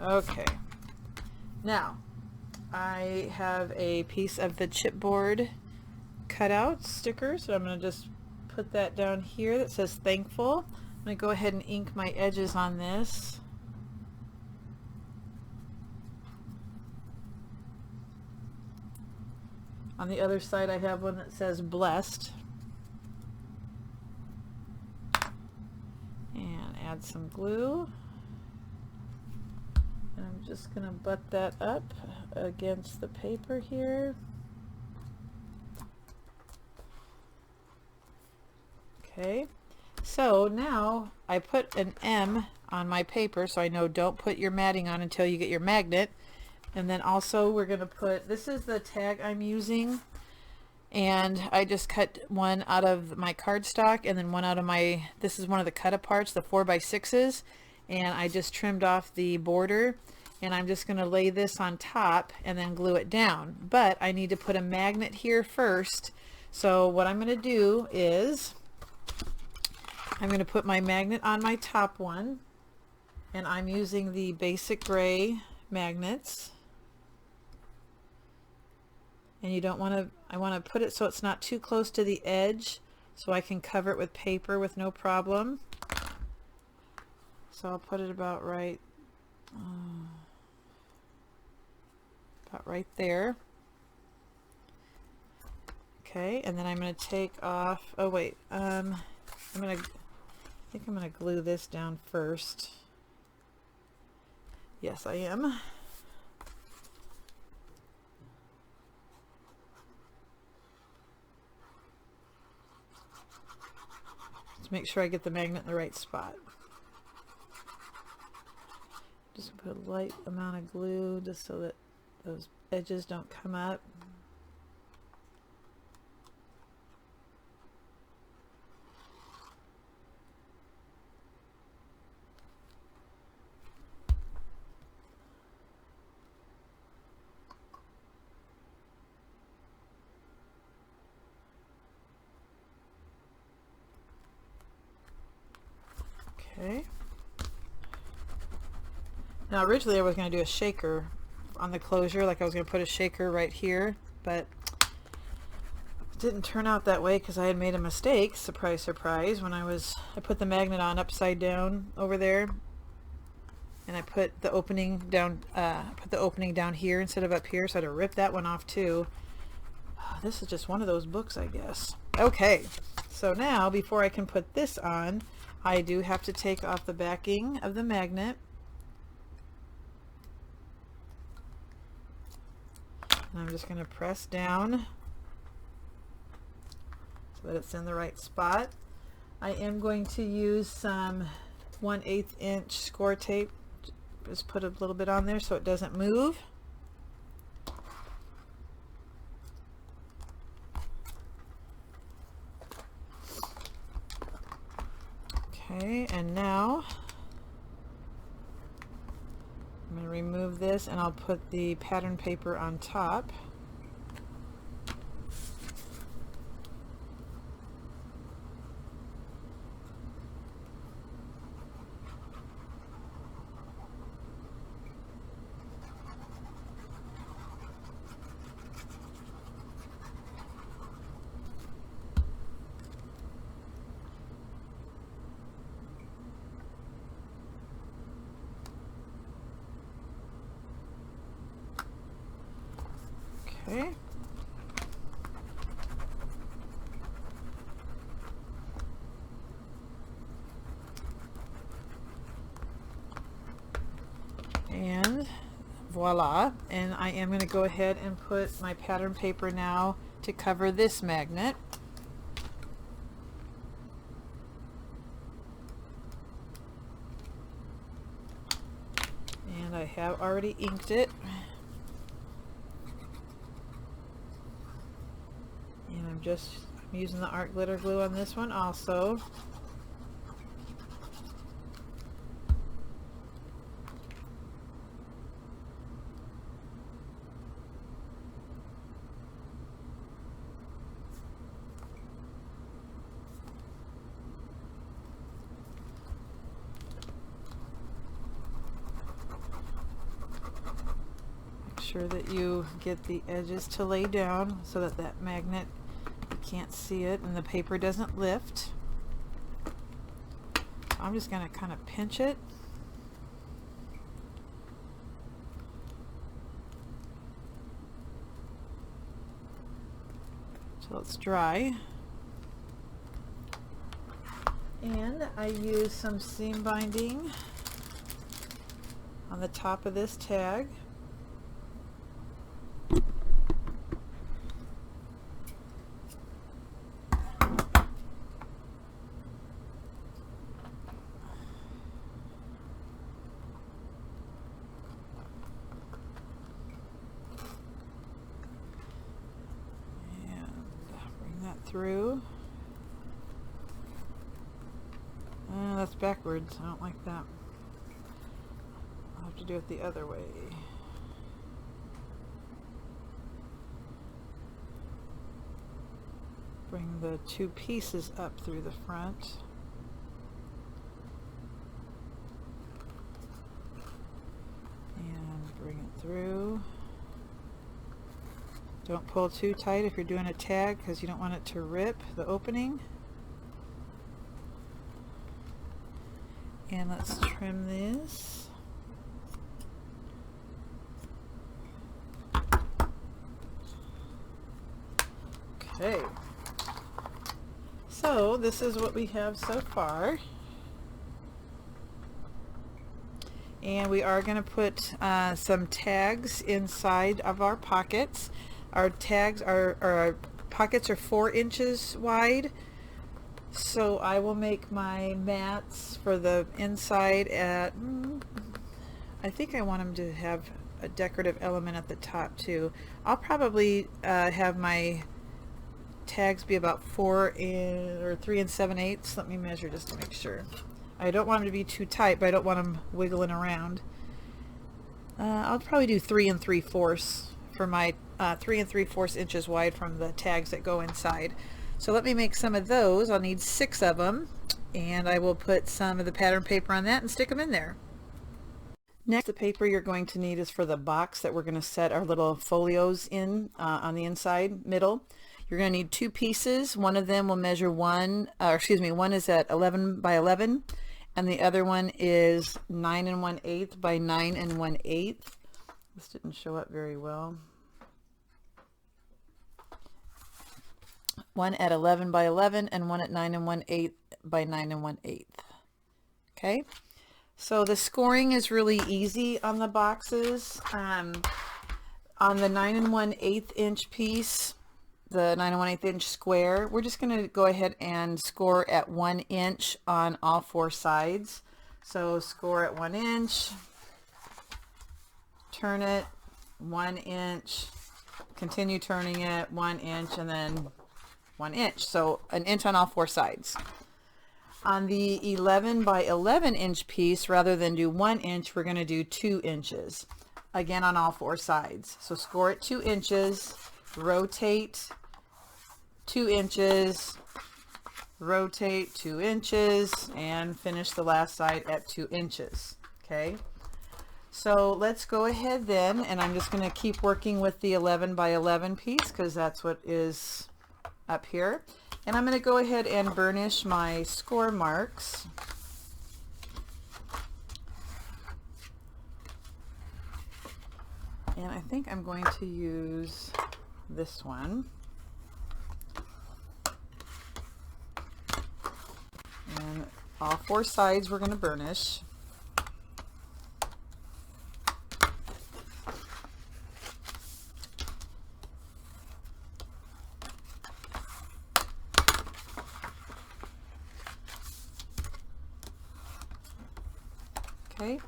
Okay. Now, I have a piece of the chipboard cutout sticker, so I'm going to just put that down here that says thankful. I'm going to go ahead and ink my edges on this. On the other side I have one that says blessed. And add some glue. And I'm just going to butt that up against the paper here. Okay, so now I put an M on my paper, so I know don't put your matting on until you get your magnet. And then also we're going to put, this is the tag I'm using, and I just cut one out of my cardstock and then one out of my, this is one of the cut aparts, the 4x6s, and I just trimmed off the border, and I'm just going to lay this on top and then glue it down. But I need to put a magnet here first, so what I'm going to do is I'm going to put my magnet on my top one, and I'm using the basic gray magnets. And you don't want to, I want to put it so it's not too close to the edge, so I can cover it with paper with no problem. So I'll put it about right there. Okay, and then I'm going to take off, oh wait, I think I'm going to glue this down first. Yes, I am. Just make sure I get the magnet in the right spot. Just put a light amount of glue just so that those edges don't come up. Okay. Now originally I was going to do a shaker on the closure, like I was going to put a shaker right here, but it didn't turn out that way because I had made a mistake, surprise surprise, when I put the magnet on upside down over there, and I put the opening down here instead of up here, so I had to rip that one off too. This is just one of those books, I guess. Okay, so now before I can put this on, I do have to take off the backing of the magnet. And I'm just going to press down so that it's in the right spot. I am going to use some 1/8 inch score tape. Just put a little bit on there so it doesn't move. Okay, and now I'm going to remove this and I'll put the pattern paper on top. Okay. And voila. And I am going to go ahead and put my pattern paper now to cover this magnet. And I have already inked it. And I'm using the art glitter glue on this one also. sure that you get the edges to lay down so that that magnet, you can't see it and the paper doesn't lift. I'm just going to kind of pinch it. Till it's dry. And I use some seam binding on the top of this tag. Through. That's backwards. I don't like that. I'll have to do it the other way. Bring the two pieces up through the front. And bring it through. Don't pull too tight if you're doing a tag because you don't want it to rip the opening. And let's trim this. Okay. So this is what we have so far. And we are going to put some tags inside of our pockets. Our tags our pockets are 4 inches wide, so I will make my mats for the inside at, I think I want them to have a decorative element at the top too. I'll probably have my tags be about 3 7/8. Let me measure just to make sure. I don't want them to be too tight, but I don't want them wiggling around. I'll probably do 3 3/4 for my 3 3/4 inches wide from the tags that go inside. So let me make some of those. I'll need 6 of them, and I will put some of the pattern paper on that and stick them in there. Next, the paper you're going to need is for the box that we're going to set our little folios in on the inside middle. You're going to need 2 pieces. One of them will measure one is at 11 by 11, and the other one is 9 1/8 by 9 1/8. This didn't show up very well. One at 11 by 11 and one at 9 1/8 by 9 1/8. Okay, so the scoring is really easy on the boxes. On the 9 1/8 inch piece, the 9 1/8 inch square, we're just going to go ahead and score at 1 inch on all 4 sides. So score at 1 inch, turn it 1 inch, continue turning it 1 inch, and then 1 inch. So 1 inch on all 4 sides. On the 11 by 11 inch piece, rather than do 1 inch, we're going to do 2 inches. Again on all 4 sides. So score at 2 inches, rotate 2 inches, rotate 2 inches, and finish the last side at 2 inches. Okay. So let's go ahead then, and I'm just going to keep working with the 11 by 11 piece because that's what is up here. And I'm going to go ahead and burnish my score marks. And I think I'm going to use this one. And all 4 sides we're going to burnish. Okay,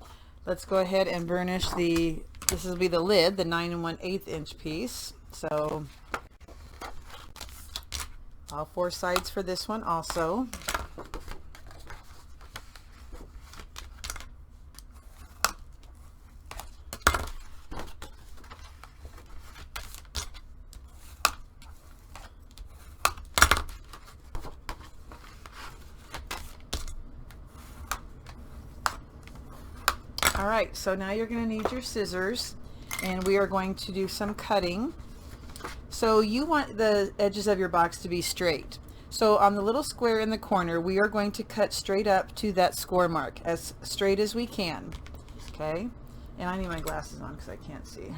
let's go ahead and burnish this will be the lid, the 9 1/8 inch piece. So all 4 sides for this one also. Alright, so now you're going to need your scissors, and we are going to do some cutting. So you want the edges of your box to be straight. So on the little square in the corner, we are going to cut straight up to that score mark, as straight as we can. Okay, and I need my glasses on because I can't see.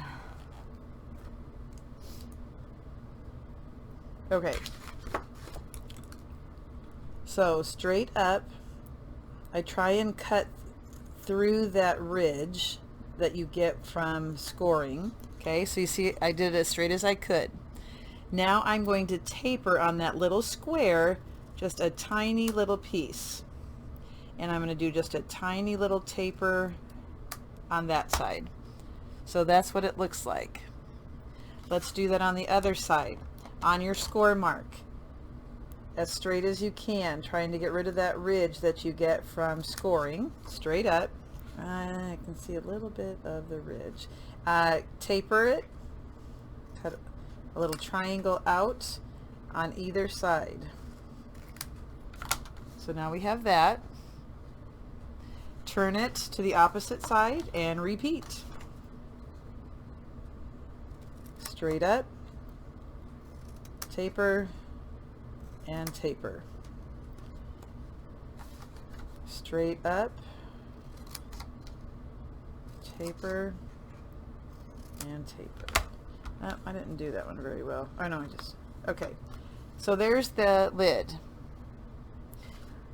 Okay, so straight up, I try and cut through that ridge that you get from scoring. Okay, so you see I did it as straight as I could. Now I'm going to taper on that little square just a tiny little piece, and I'm going to do just a tiny little taper on that side. So that's what it looks like. Let's do that on the other side. On your score mark, as straight as you can, trying to get rid of that ridge that you get from scoring. Straight up. I can see a little bit of the ridge. Taper it, cut a little triangle out on either side. So now we have that. Turn it to the opposite side and repeat. Straight up, taper, and taper. Straight up, taper, and taper. Oh, I didn't do that one very well. Oh no, okay. So there's the lid.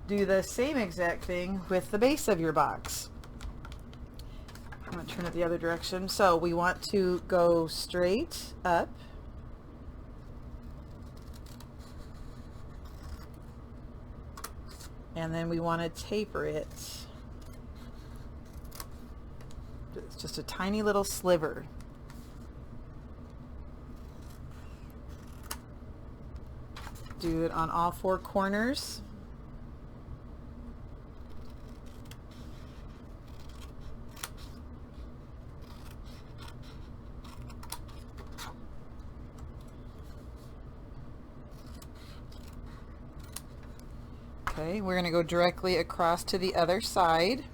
Do the same exact thing with the base of your box. I'm going to turn it the other direction. So we want to go straight up. And then we want to taper it. It's just a tiny little sliver. Do it on all four corners. Okay, we're going to go directly across to the other side.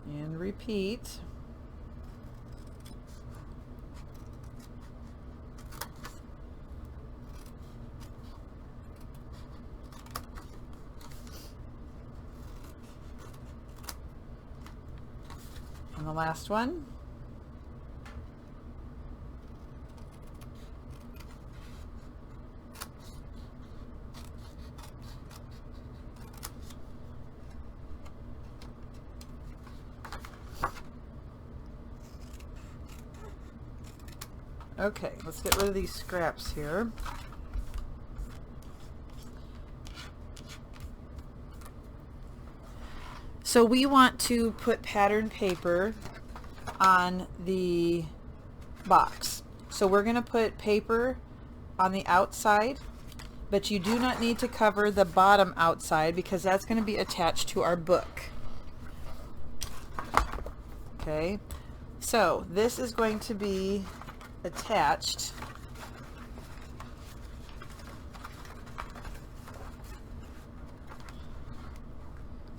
And repeat. And the last one. Okay, let's get rid of these scraps here. So we want to put pattern paper on the box. So we're going to put paper on the outside, but you do not need to cover the bottom outside because that's going to be attached to our book. Okay, so this is going to be attached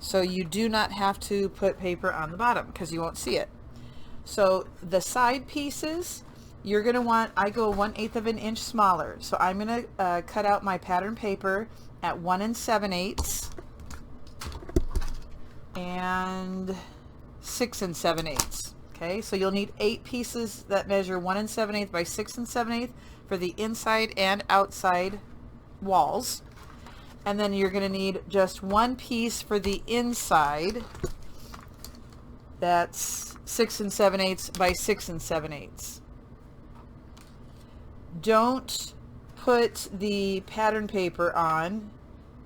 so you do not have to put paper on the bottom because you won't see it. So the side pieces, you're going to want, I go 1/8 of an inch smaller, so I'm going to cut out my pattern paper at 1 7/8 and 6 7/8. Okay, so you'll need 8 pieces that measure 1 7/8 by 6 7/8 for the inside and outside walls. And then you're going to need just 1 piece for the inside. That's 6 7/8 by 6 7/8. Don't put the pattern paper on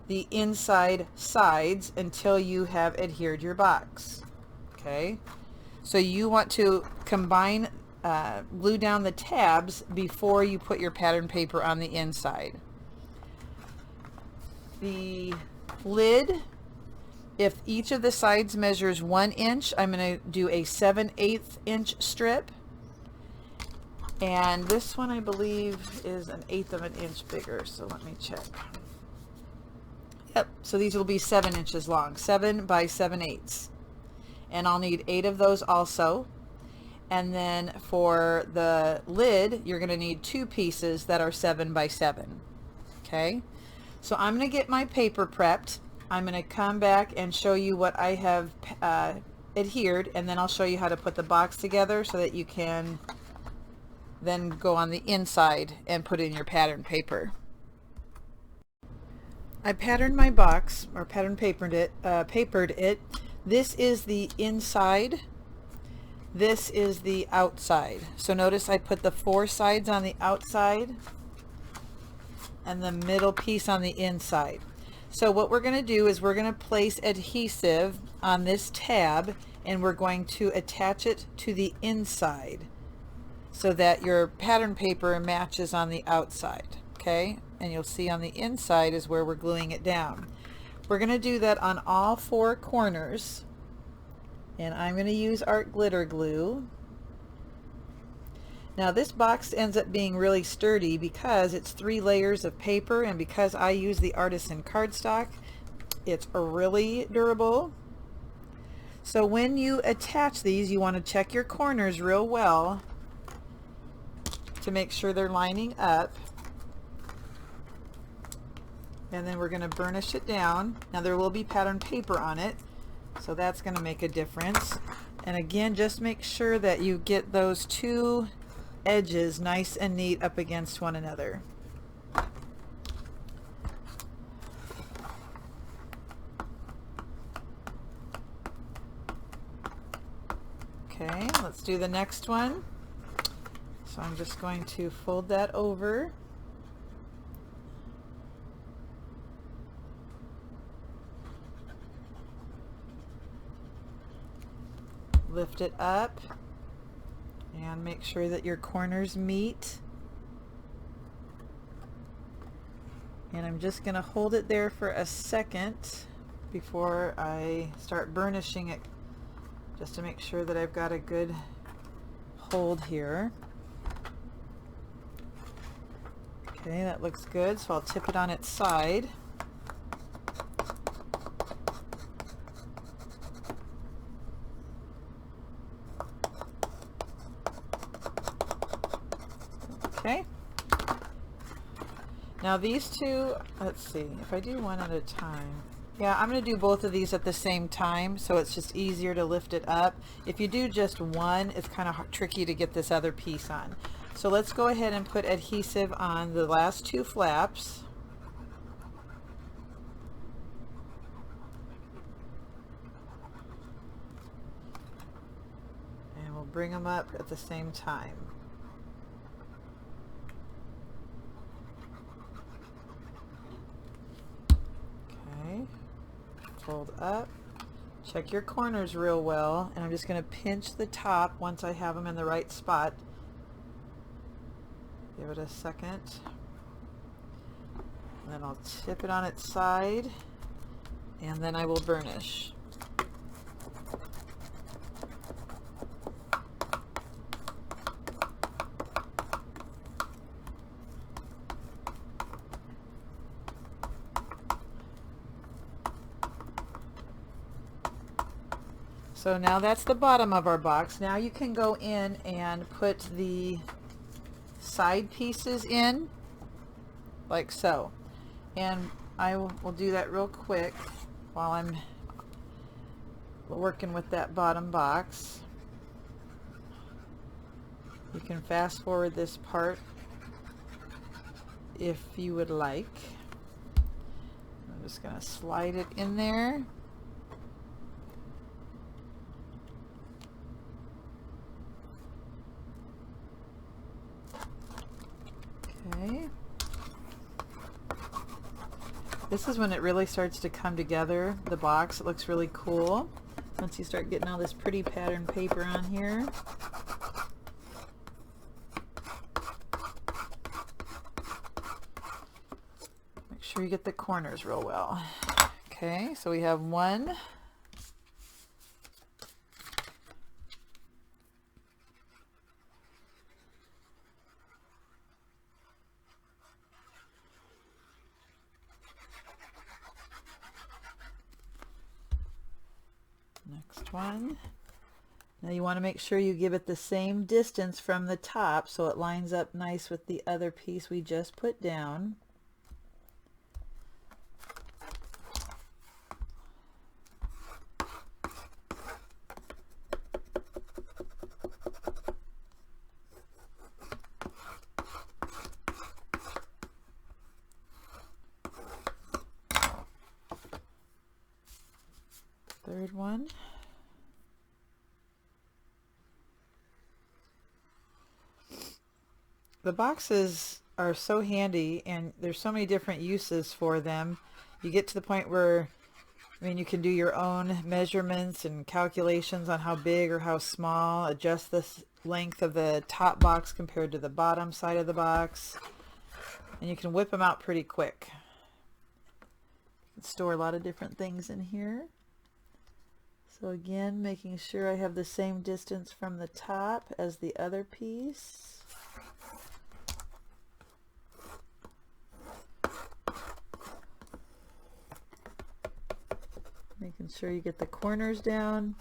the inside sides until you have adhered your box. Okay? So you want to combine, glue down the tabs before you put your pattern paper on the inside. The lid, if each of the sides measures 1 inch, I'm going to do a 7/8 inch strip. And this one I believe is 1/8 of an inch bigger, so let me check. Yep, so these will be 7 inches long, 7 by 7/8. and I'll need 8 of those also. And then for the lid, you're going to need 2 pieces that are 7 by 7. Okay, so I'm going to get my paper prepped. I'm going to come back and show you what I have adhered, and then I'll show you how to put the box together so that you can then go on the inside and put in your pattern paper. I patterned my box, or papered it. This is the inside. This is the outside. So notice I put the 4 sides on the outside and the middle piece on the inside. So what we're going to do is we're going to place adhesive on this tab, and we're going to attach it to the inside so that your pattern paper matches on the outside. Okay, and you'll see on the inside is where we're gluing it down. We're going to do that on all 4 corners, and I'm going to use art glitter glue. Now this box ends up being really sturdy because it's 3 layers of paper, and because I use the artisan cardstock, it's really durable. So when you attach these, you want to check your corners real well to make sure they're lining up. And then we're going to burnish it down. Now there will be pattern paper on it, so that's going to make a difference. And again, just make sure that you get those 2 edges nice and neat up against one another. Okay, let's do the next one. So I'm just going to fold that over. Lift it up and make sure that your corners meet. And I'm just going to hold it there for a second before I start burnishing it, just to make sure that I've got a good hold here. Okay, that looks good, so I'll tip it on its side. Okay. Now these 2, let's see, if I do one at a time. Yeah, I'm going to do both of these at the same time, so it's just easier to lift it up. If you do just one, it's kind of tricky to get this other piece on. So let's go ahead and put adhesive on the last 2 flaps. And we'll bring them up at the same time. Okay, fold up, check your corners real well, and I'm just going to pinch the top once I have them in the right spot. Give it a second, and then I'll tip it on its side, and then I will burnish. So now that's the bottom of our box. Now you can go in and put the side pieces in like so, and I will do that real quick while I'm working with that bottom box. You can fast forward this part if you would like. I'm just going to slide it in there. Okay. This is when it really starts to come together, the box. It looks really cool once you start getting all this pretty pattern paper on here. Make sure you get the corners real well. Okay, so we have one. Next Third one. Now you want to make sure you give it the same distance from the top so it lines up nice with the other piece we just put down. Third one. The boxes are so handy, and there's so many different uses for them. You get to the point where, I mean, you can do your own measurements and calculations on how big or how small, adjust the length of the top box compared to the bottom side of the box, and you can whip them out pretty quick. You can store a lot of different things in here. So again, making sure I have the same distance from the top as the other piece. Making sure you get the corners down.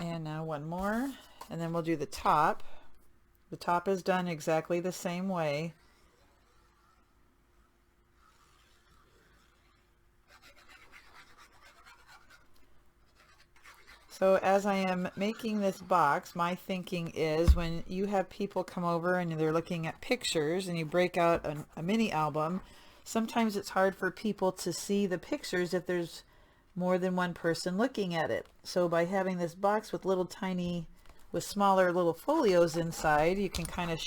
And now one more, and then we'll do the top. The top is done exactly the same way. So as I am making this box, my thinking is when you have people come over and they're looking at pictures and you break out a mini album, sometimes it's hard for people to see the pictures if there's more than one person looking at it. So by having this box with with smaller little folios inside, you can kind of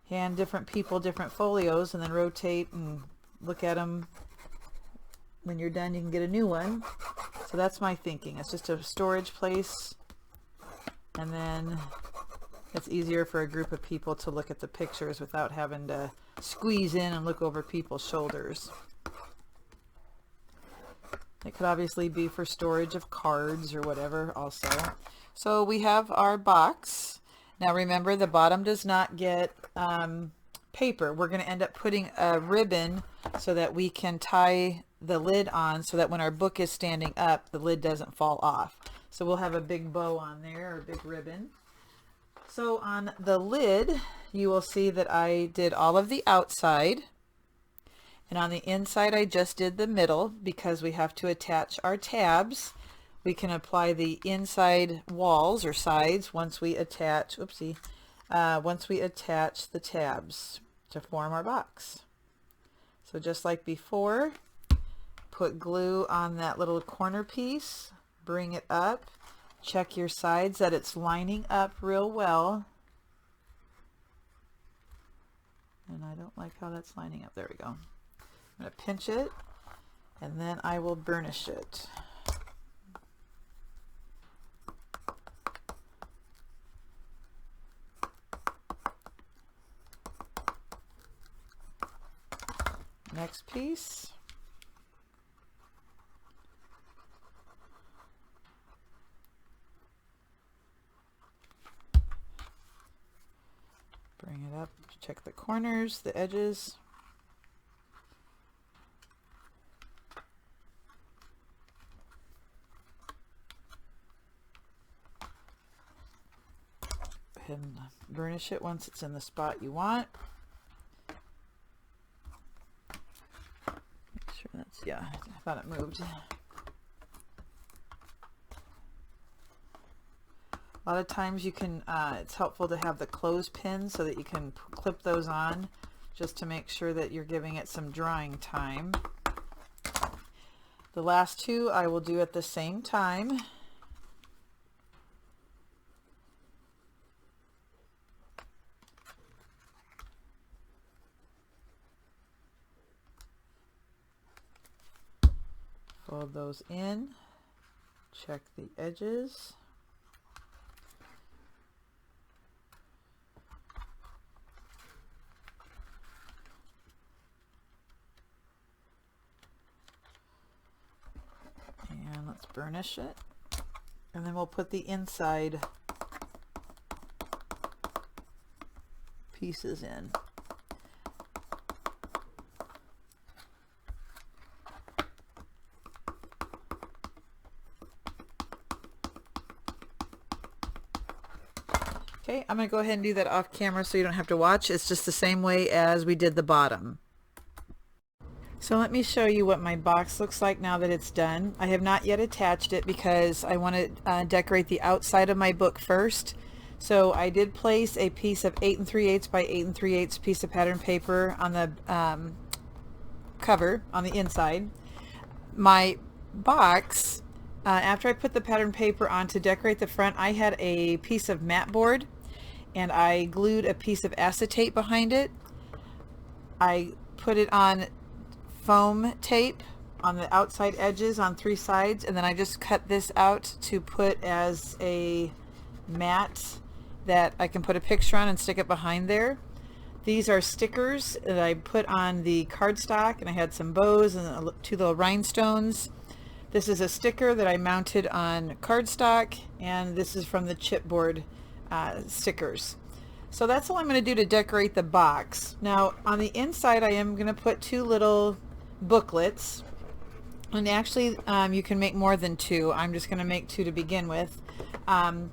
hand different people different folios and then rotate and look at them. When you're done, you can get a new one. So that's my thinking. It's just a storage place, and then it's easier for a group of people to look at the pictures without having to squeeze in and look over people's shoulders. It could obviously be for storage of cards or whatever also. So we have our box. Now remember, the bottom does not get paper. We're going to end up putting a ribbon so that we can tie the lid on so that when our book is standing up, the lid doesn't fall off. So we'll have a big bow on there, or a big ribbon. So on the lid, you will see that I did all of the outside, and on the inside I just did the middle because we have to attach our tabs. We can apply the inside walls or sides once we attach, once we attach the tabs to form our box. So just like before, put glue on that little corner piece, bring it up, check your sides that it's lining up real well. And I don't like how that's lining up. There we go. I'm going to pinch it, and then I will burnish it. Next piece. Bring it up, check the corners, the edges. Go ahead and burnish it once it's in the spot you want. Make sure that's, yeah, I thought it moved. A lot of times you can, it's helpful to have the clothespins so that you can clip those on just to make sure that you're giving it some drying time. The last two I will do at the same time. Fold those in, check the edges. And let's burnish it, and then we'll put the inside pieces in. Okay, I'm going to go ahead and do that off camera so you don't have to watch. It's just the same way as we did the bottom. So let me show you what my box looks like now that it's done. I have not yet attached it because I want to decorate the outside of my book first. So I did place a piece of 8 3/8 by 8 3/8 piece of pattern paper on the cover on the inside. My box, after I put the pattern paper on to decorate the front, I had a piece of mat board and I glued a piece of acetate behind it. I put it on foam tape on the outside edges on 3 sides, and then I just cut this out to put as a mat that I can put a picture on and stick it behind there. These are stickers that I put on the cardstock, and I had some bows and 2 little rhinestones. This is a sticker that I mounted on cardstock, and this is from the chipboard stickers. So that's all I'm going to do to decorate the box. Now on the inside I am going to put 2 little booklets, and actually you can make more than 2. I'm just going to make 2 to begin with, and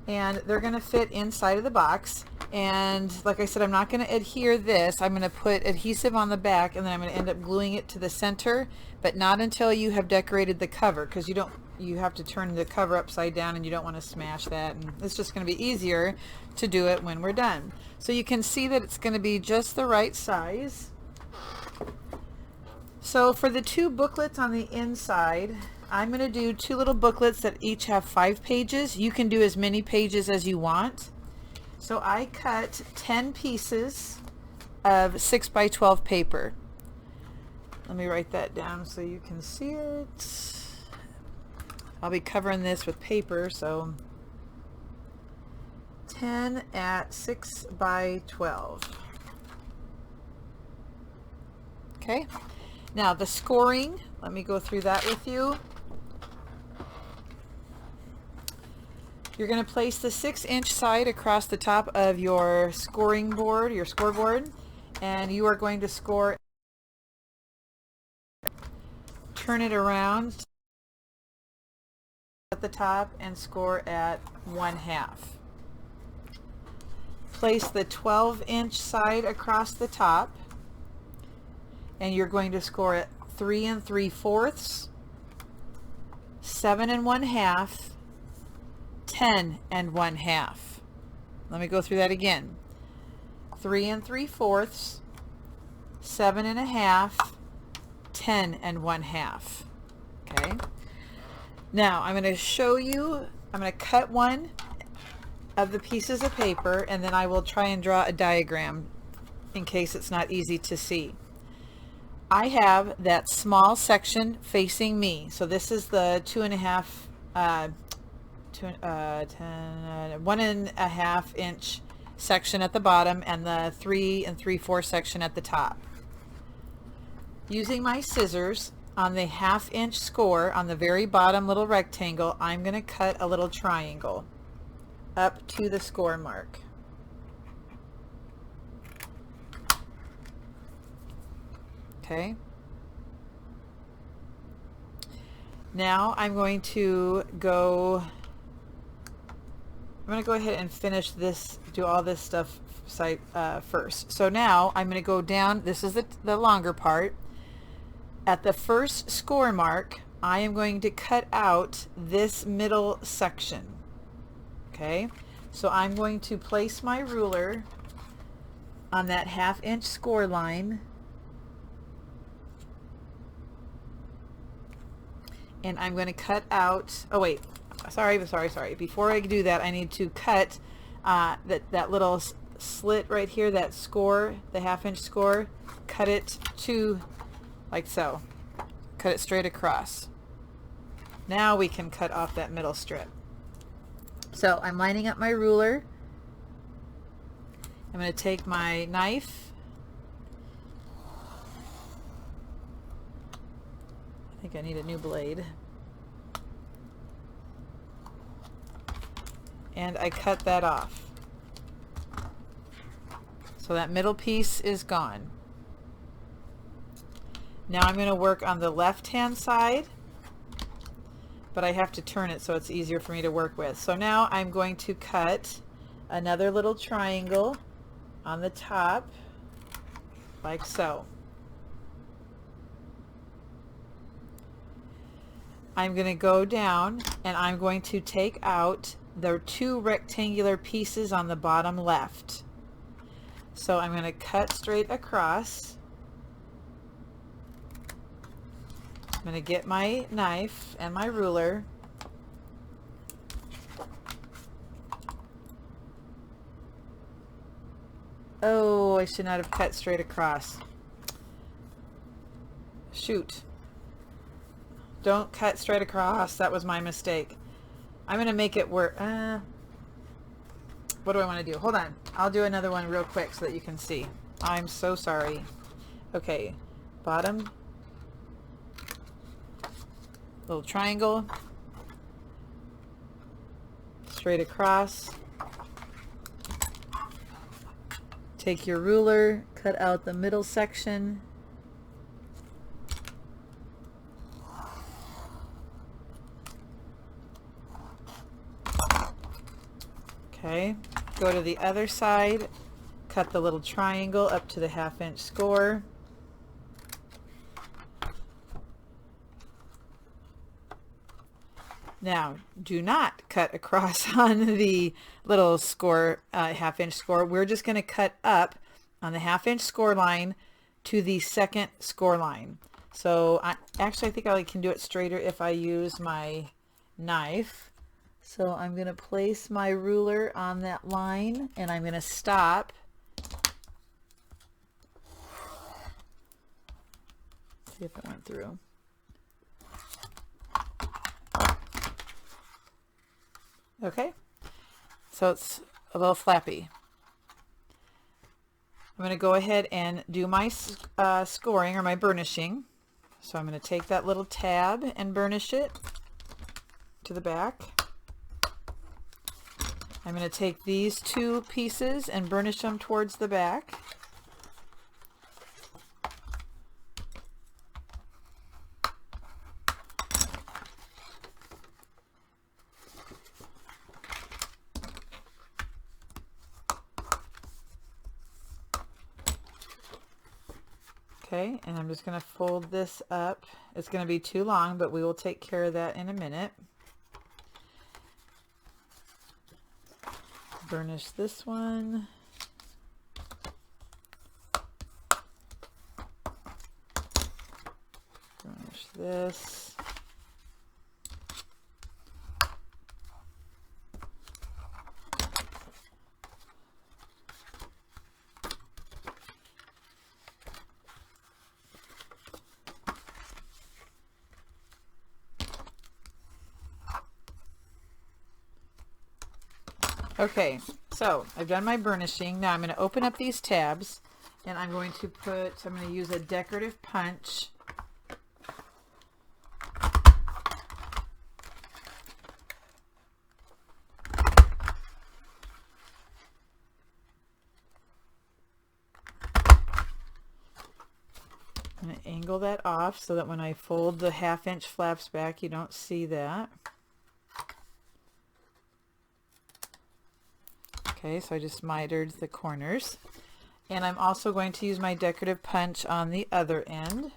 they're going to fit inside of the box. And like I said, I'm not going to adhere this. I'm going to put adhesive on the back, and then I'm going to end up gluing it to the center, but not until you have decorated the cover, because you have to turn the cover upside down and you don't want to smash that, and it's just going to be easier to do it when we're done. So you can see that it's going to be just the right size. So for the 2 booklets on the inside, I'm going to do 2 little booklets that each have 5 pages. You can do as many pages as you want. So I cut 10 pieces of 6 by 12 paper. Let me write that down so you can see it. I'll be covering this with paper, so 10 at 6 by 12. Okay, now the scoring, let me go through that with you. You're going to place the 6-inch side across the top of your scoring board, your scoreboard, and you are going to score. Turn it around at the top and score at 1/2. Place the 12-inch side across the top, and you're going to score at 3 3/4, 7 1/2, 10 1/2. Let me go through that again. 3 3/4, 7 1/2, 10 1/2. Okay. Now I'm going to show you, I'm going to cut one of the pieces of paper, and then I will try and draw a diagram in case it's not easy to see. I have that small section facing me. So this is the 1.5 inch section at the bottom, and the 3 3/4 section at the top. Using my scissors on the 1/2 inch score on the very bottom little rectangle, I'm going to cut a little triangle up to the score mark. Okay. Now I'm going to go ahead and finish this, do all this stuff first. So now I'm going to go down, this is the longer part. At the first score mark, I am going to cut out this middle section. Okay, so I'm going to place my ruler on that 1/2 inch score line, and I'm going to cut out, oh wait, sorry, before I do that I need to cut that little slit right here, that score, the 1/2 inch score, cut it to like so, cut it straight across. Now we can cut off that middle strip. So I'm lining up my ruler. I'm going to take my knife. I think I need a new blade. And I cut that off. So that middle piece is gone. Now I'm going to work on the left-hand side, but I have to turn it so it's easier for me to work with. So now I'm going to cut another little triangle on the top, like so. I'm going to go down and I'm going to take out the two rectangular pieces on the bottom left. So I'm going to cut straight across. I'm going to get my knife and my ruler. Oh, I should not have cut straight across. Shoot. Don't cut straight across. That was my mistake. I'm going to make it work. What do I want to do? Hold on. I'll do another one real quick so that you can see. I'm so sorry. Okay. Bottom. Little triangle. Straight across. Take your ruler, cut out the middle section. Okay, go to the other side, cut the little triangle up to the 1/2 inch score. Now, do not cut across on the little score, 1/2 inch score. We're just going to cut up on the 1/2 inch score line to the second score line. So actually I think I can do it straighter if I use my knife. So I'm going to place my ruler on that line and I'm going to stop. See if it went through. Okay, so it's a little flappy. I'm going to go ahead and do my scoring or my burnishing. So I'm going to take that little tab and burnish it to the back. I'm going to take these two pieces and burnish them towards the back. Okay, and I'm just going to fold this up. It's going to be too long, but we will take care of that in a minute. Burnish this one. Burnish this. Okay, so I've done my burnishing. Now I'm going to open up these tabs and I'm going to use a decorative punch. I'm going to angle that off so that when I fold the 1/2 inch flaps back, you don't see that. Okay, so I just mitered the corners. And I'm also going to use my decorative punch on the other end.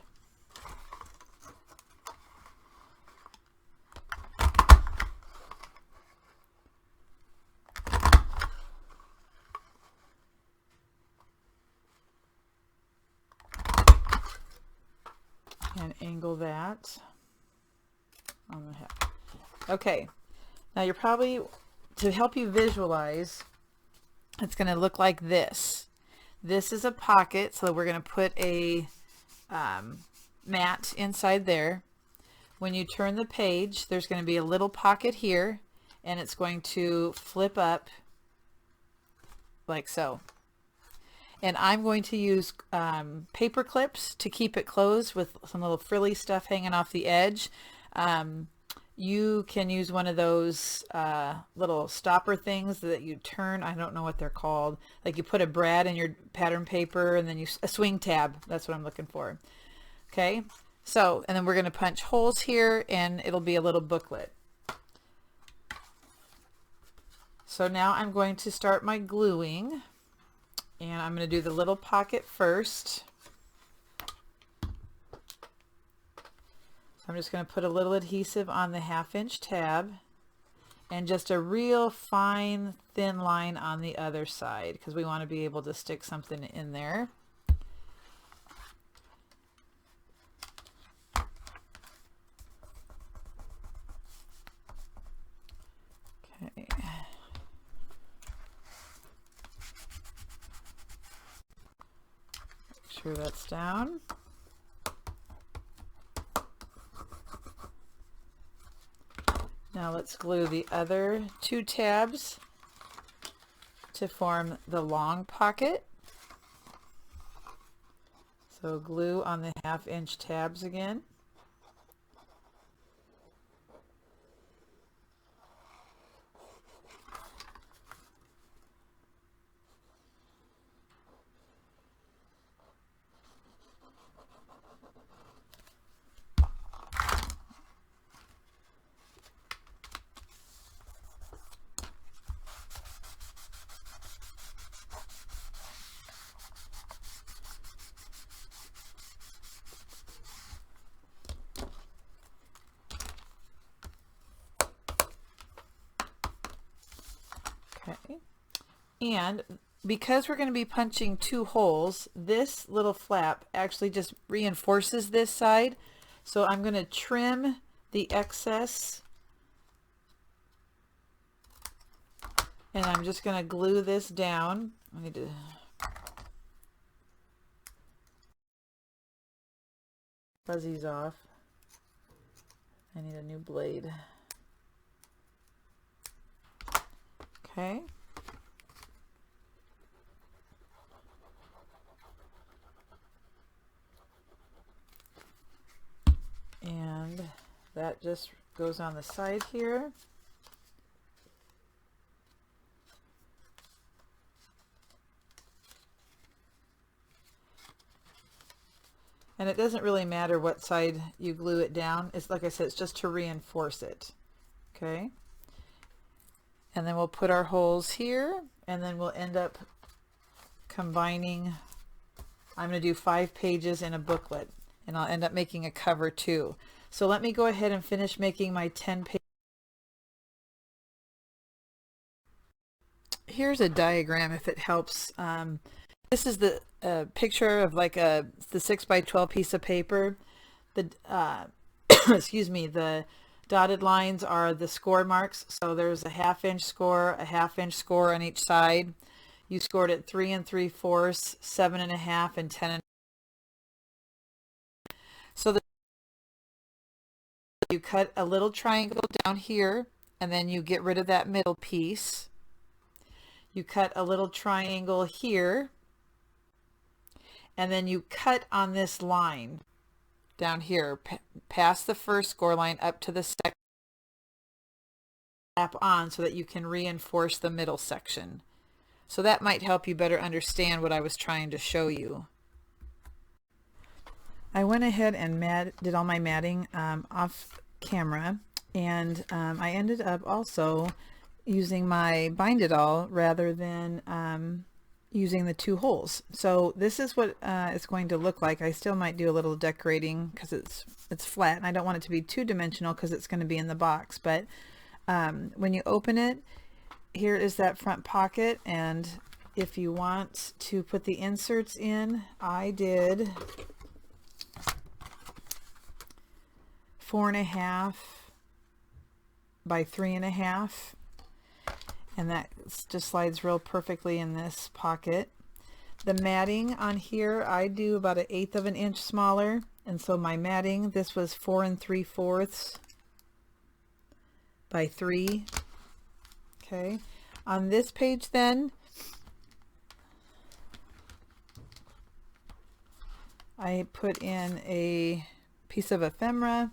And angle that on the head. Okay, now you're probably, to help you visualize, it's going to look like this. This is a pocket, so we're going to put a mat inside there. When you turn the page, there's going to be a little pocket here, and it's going to flip up like so. And I'm going to use paper clips to keep it closed with some little frilly stuff hanging off the edge. You can use one of those little stopper things that you turn. I don't know what they're called. Like you put a brad in your pattern paper and then a swing tab. That's what I'm looking for. Okay, so, and then we're going to punch holes here and it'll be a little booklet. So now I'm going to start my gluing, and I'm going to do the little pocket first. So I'm just going to put a little adhesive on the 1/2 inch tab and just a real fine thin line on the other side because we want to be able to stick something in there. Okay. Make sure that's down. Now let's glue the other 2 tabs to form the long pocket. So glue on the 1/2 inch tabs again. Okay. And because we're going to be punching 2 holes, this little flap actually just reinforces this side. So I'm going to trim the excess, and I'm just going to glue this down. I need to fuzzies off. I need a new blade. Okay. And that just goes on the side here. And it doesn't really matter what side you glue it down. It's like I said, it's just to reinforce it. Okay. And then we'll put our holes here, and then we'll end up combining. I'm going to do 5 pages in a booklet, and I'll end up making a cover too. So let me go ahead and finish making my 10 page. Here's a diagram if it helps. This is the picture of like the 6x12 piece of paper. The excuse me, the dotted lines are the score marks. So there's a 1/2 inch score, a 1/2 inch score on each side. You scored at 3 3/4, 7 1/2, and 10 1/2. So you cut a little triangle down here, and then you get rid of that middle piece. You cut a little triangle here, and then you cut on this line down here, past the first score line up to the second, tap on so that you can reinforce the middle section. So that might help you better understand what I was trying to show you. I went ahead and did all my matting off camera, and I ended up also using my Bind It All rather than using the 2 holes. So this is what it's going to look like. I still might do a little decorating because it's flat, and I don't want it to be 2-dimensional because it's going to be in the box. But when you open it, here is that front pocket, and if you want to put the inserts in, I did 4 1/2 by 3 1/2. And that just slides real perfectly in this pocket. The matting on here, I do about 1/8 of an inch smaller, and so my matting, this was 4 3/4 by 3. Okay, on this page then, I put in a piece of ephemera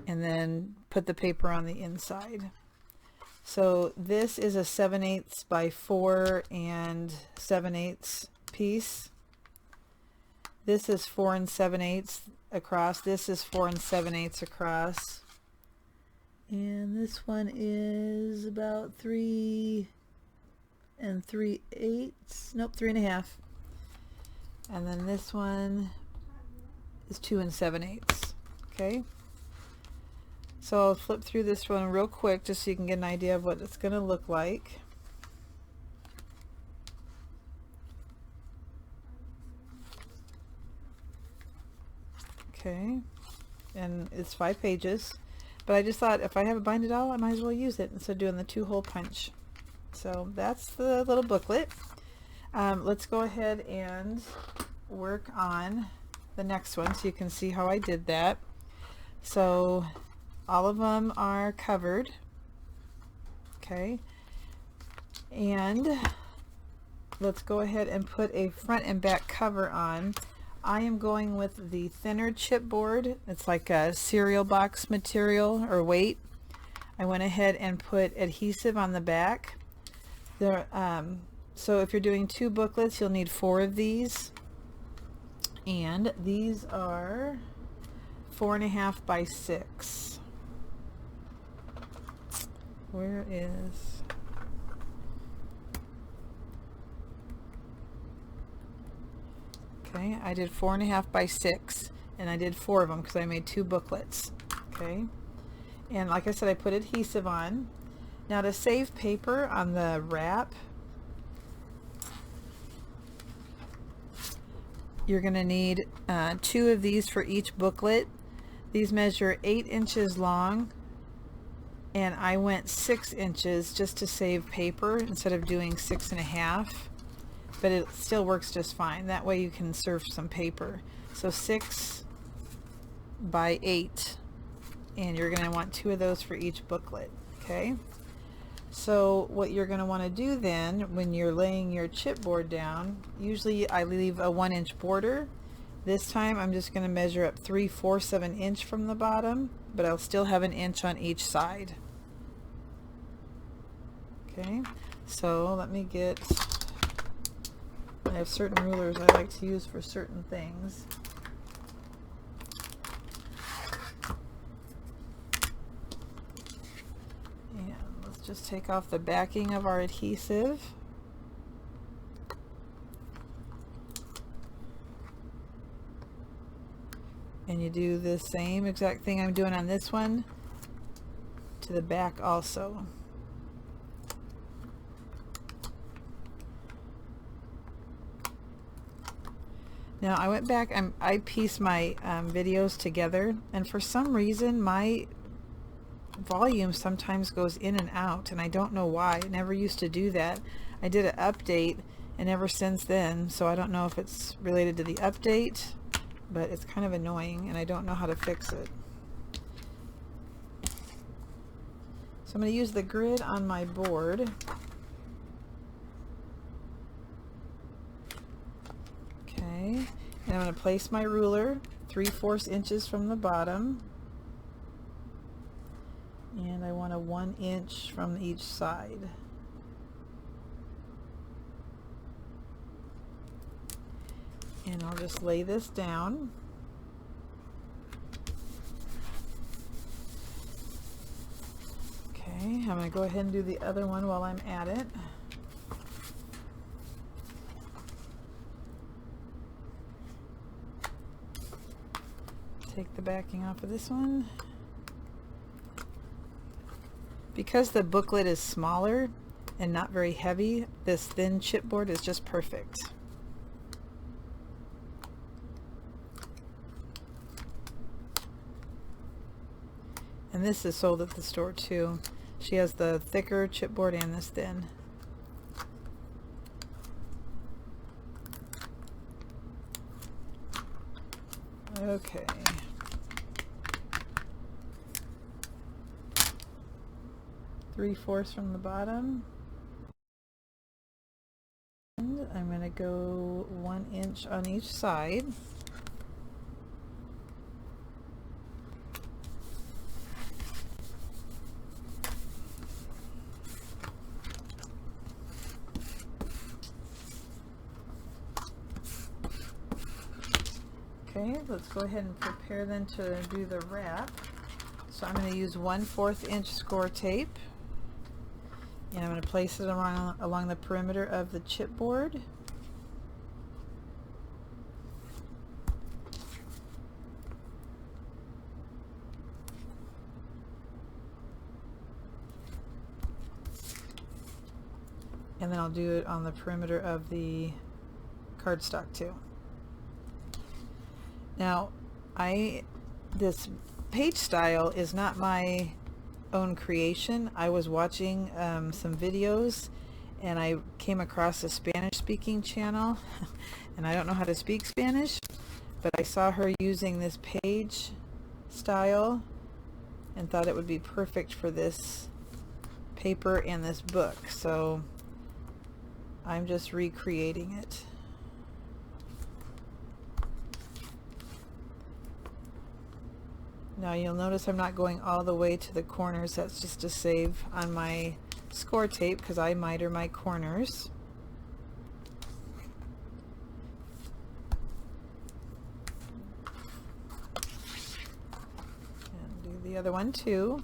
and then put the paper on the inside. So this is a 7/8 by 4 7/8 piece. This is 4 7/8 across. This is 4 7/8 across. And this one is about 3 3/8, nope, 3 1/2. And then this one is 2 7/8. Okay, so I'll flip through this one real quick just so you can get an idea of what it's going to look like. Okay, and it's 5 pages, but I just thought if I have a bind it all, I might as well use it instead of doing the 2-hole punch. So that's the little booklet. Let's go ahead and work on the next one so you can see how I did that. So all of them are covered. Okay, and let's go ahead and put a front and back cover on. I am going with the thinner chipboard. It's like a cereal box material or weight. I went ahead and put adhesive on the back. There, so if you're doing 2 booklets, you'll need 4 of these. And these are 4 1/2 by 6. Where is... Okay, I did 4 1/2 by 6, and I did 4 of them because I made 2 booklets. Okay, and like I said, I put adhesive on. Now to save paper on the wrap, you're going to need 2 of these for each booklet. These measure 8 inches long, and I went 6 inches just to save paper instead of doing 6 1/2. But it still works just fine. That way you can serve some paper. So 6 by 8, and you're going to want 2 of those for each booklet. Okay, so what you're going to want to do then when you're laying your chipboard down, usually I leave a 1-inch border. This time I'm just going to measure up 3/4 of an inch from the bottom, but I'll still have an inch on each side. Okay, so let me get... I have certain rulers I like to use for certain things. And let's just take off the backing of our adhesive. And you do the same exact thing I'm doing on this one to the back also. Now I went back and I pieced my videos together, and for some reason my volume sometimes goes in and out, and I don't know why. I never used to do that. I did an update, and ever since then, so I don't know if it's related to the update, but it's kind of annoying and I don't know how to fix it. So I'm going to use the grid on my board. Okay, and I'm going to place my ruler 3/4 inches from the bottom, and I want a 1 inch from each side. And I'll just lay this down. Okay, I'm going to go ahead and do the other one while I'm at it. Take the backing off of this one. Because the booklet is smaller and not very heavy, this thin chipboard is just perfect. And this is sold at the store too. She has the thicker chipboard and this thin. Okay. Three-fourths from the bottom. And I'm going to go 1 inch on each side. Okay, let's go ahead and prepare then to do the wrap. So I'm going to use 1/4 inch score tape, and I'm going to place it along the perimeter of the chipboard. And then I'll do it on the perimeter of the cardstock too. Now, this page style is not my own creation. I was watching some videos, and I came across a Spanish speaking channel, and I don't know how to speak Spanish, but I saw her using this page style and thought it would be perfect for this paper and this book. So I'm just recreating it. Now you'll notice I'm not going all the way to the corners. That's just to save on my score tape because I miter my corners. And do the other one too.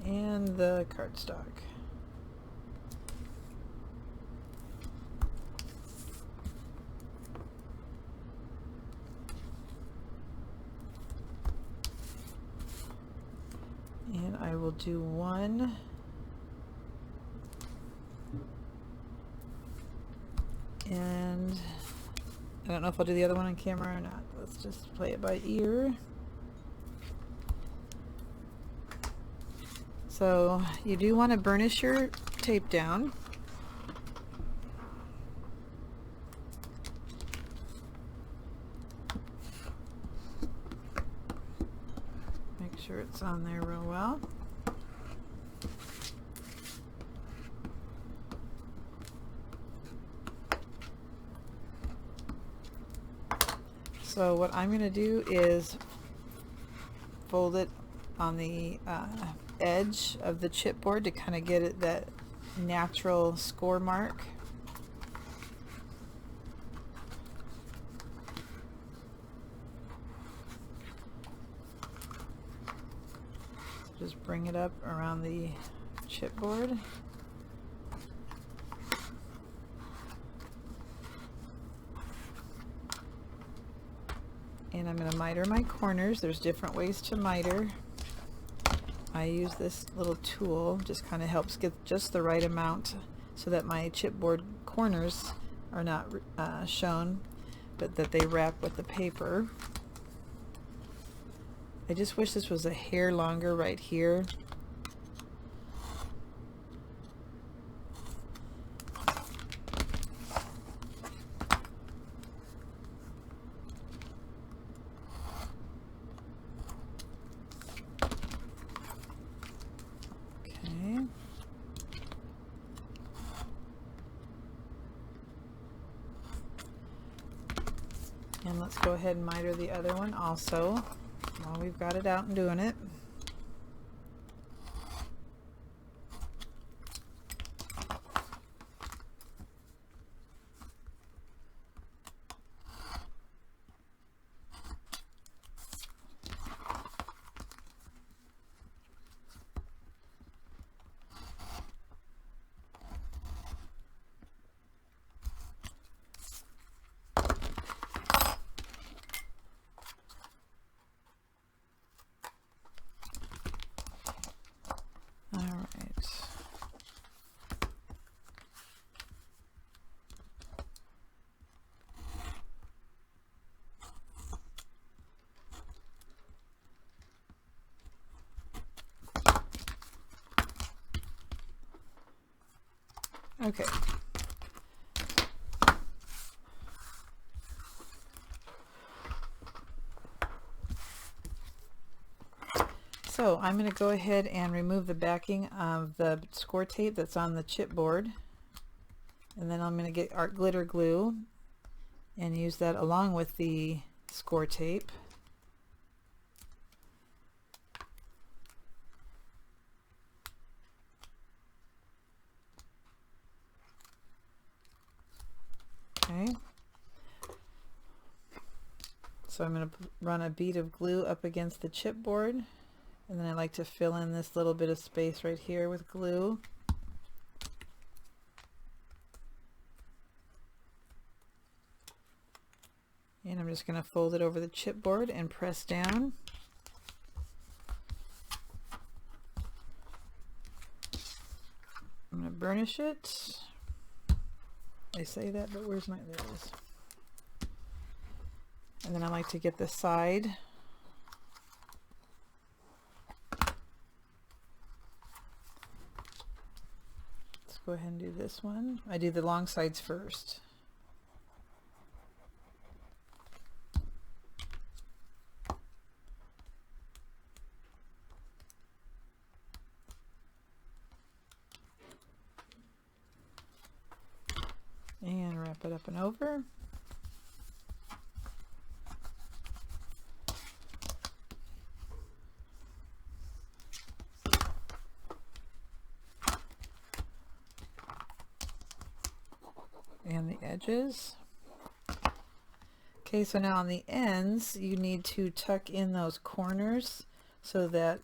And the cardstock. And I will do one. And I don't know if I'll do the other one on camera or not. Let's just play it by ear. So you do want to burnish your tape down. Make sure it's on there real well. So what I'm going to do is fold it on the edge of the chipboard to kind of get it that natural score mark. So just bring it up around the chipboard. And I'm going to miter my corners. There's different ways to miter. I use this little tool, just kind of helps get just the right amount so that my chipboard corners are not shown, but that they wrap with the paper. I just wish this was a hair longer right here. And let's go ahead and miter the other one also while we've got it out and doing it. Okay. So I'm going to go ahead and remove the backing of the score tape that's on the chipboard, and then I'm going to get our glitter glue and use that along with the score tape. Okay. So I'm going to run a bead of glue up against the chipboard, and then I like to fill in this little bit of space right here with glue. And I'm just going to fold it over the chipboard and press down. I'm going to burnish it. I say that, but where's my, there it is. And then I like to get the side. Let's go ahead and do this one. I do the long sides first. And wrap it up and over. And the edges. Okay, so now on the ends you need to tuck in those corners so that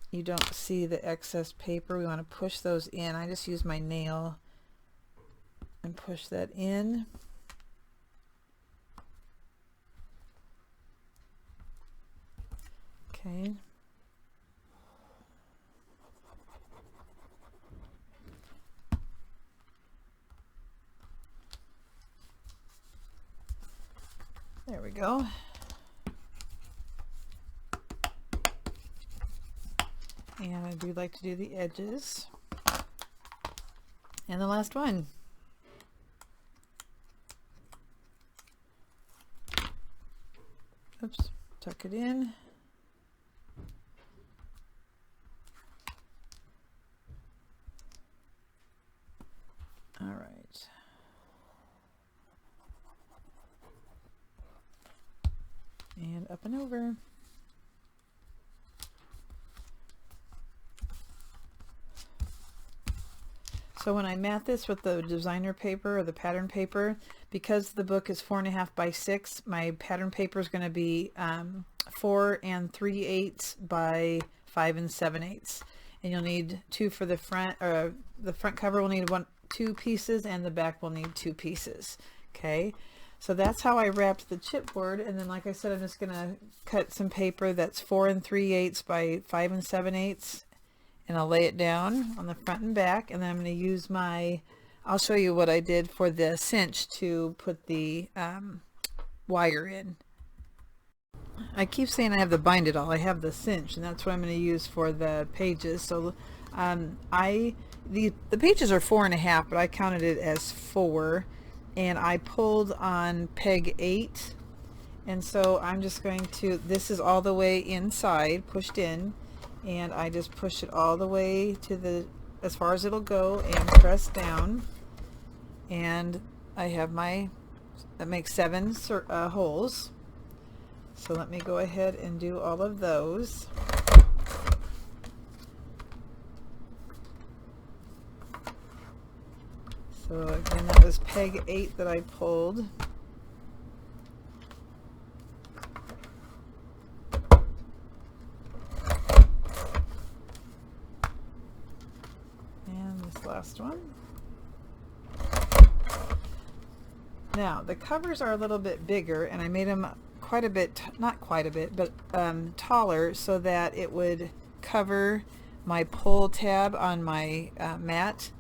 you don't see the excess paper. We want to push those in. I just use my nail and push that in. Okay. There we go. And I do like to do the edges. And the last one. Oops, tuck it in. All right. And up and over. So when I mat this with the designer paper or the pattern paper, because the book is 4.5 by 6, my pattern paper is going to be 4 3/8 by 5 7/8, and you'll need 2 for the front, or the front cover will need 2 pieces, and the back will need 2 pieces. Okay, so that's how I wrapped the chipboard. And then, like I said, I'm just going to cut some paper that's 4 3/8 by 5 7/8. And I'll lay it down on the front and back, and then I'm going to use my, I'll show you what I did for the cinch to put the wire in. I keep saying I have the bind it all. I have the cinch, and that's what I'm going to use for the pages. So the pages are 4.5, but I counted it as 4, and I pulled on peg 8, and so I'm just going to, this is all the way inside, pushed in, and I just push it all the way to the, as far as it'll go, and press down, and I have my, that makes 7 holes. So let me go ahead and do all of those. So again, that was peg 8 that I pulled. Last one. Now the covers are a little bit bigger, and I made them quite a bit, not quite a bit, but taller, so that it would cover my pull tab on my mat.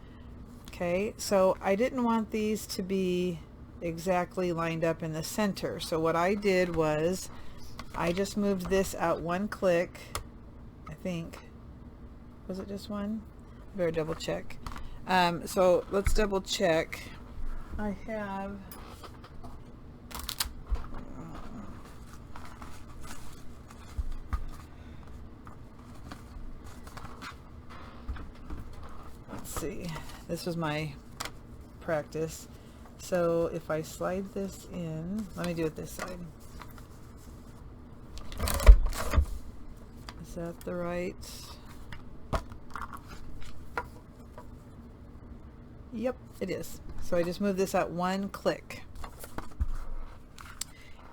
Okay, so I didn't want these to be exactly lined up in the center, so what I did was I just moved this out 1 click. I think, was it just one? Better double check. So let's double check. I have see, this was my practice. So if I slide this in, let me do it this side. Is that the right? Yep, it is. So I just move this out one click.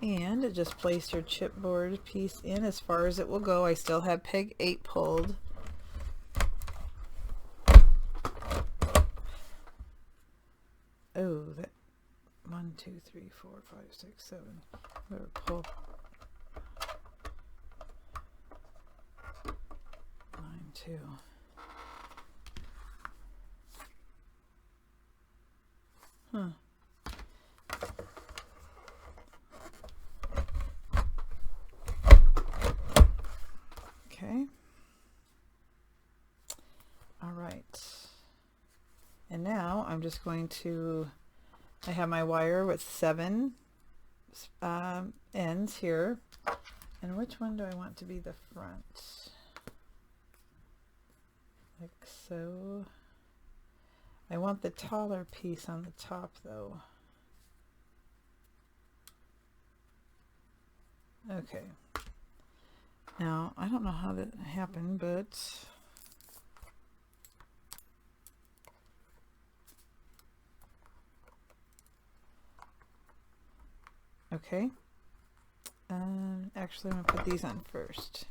And just place your chipboard piece in as far as it will go. I still have peg 8 pulled. Oh, that 1, 2, 3, 4, 5, 6, 7. Better pull 9, 2. Huh. Okay. All right. And now I'm just going to, I have my wire with 7 ends here. And which one do I want to be the front? Like so. I want the taller piece on the top though. Okay. Now, I don't know how that happened, but okay. Actually, I'm going to put these on first.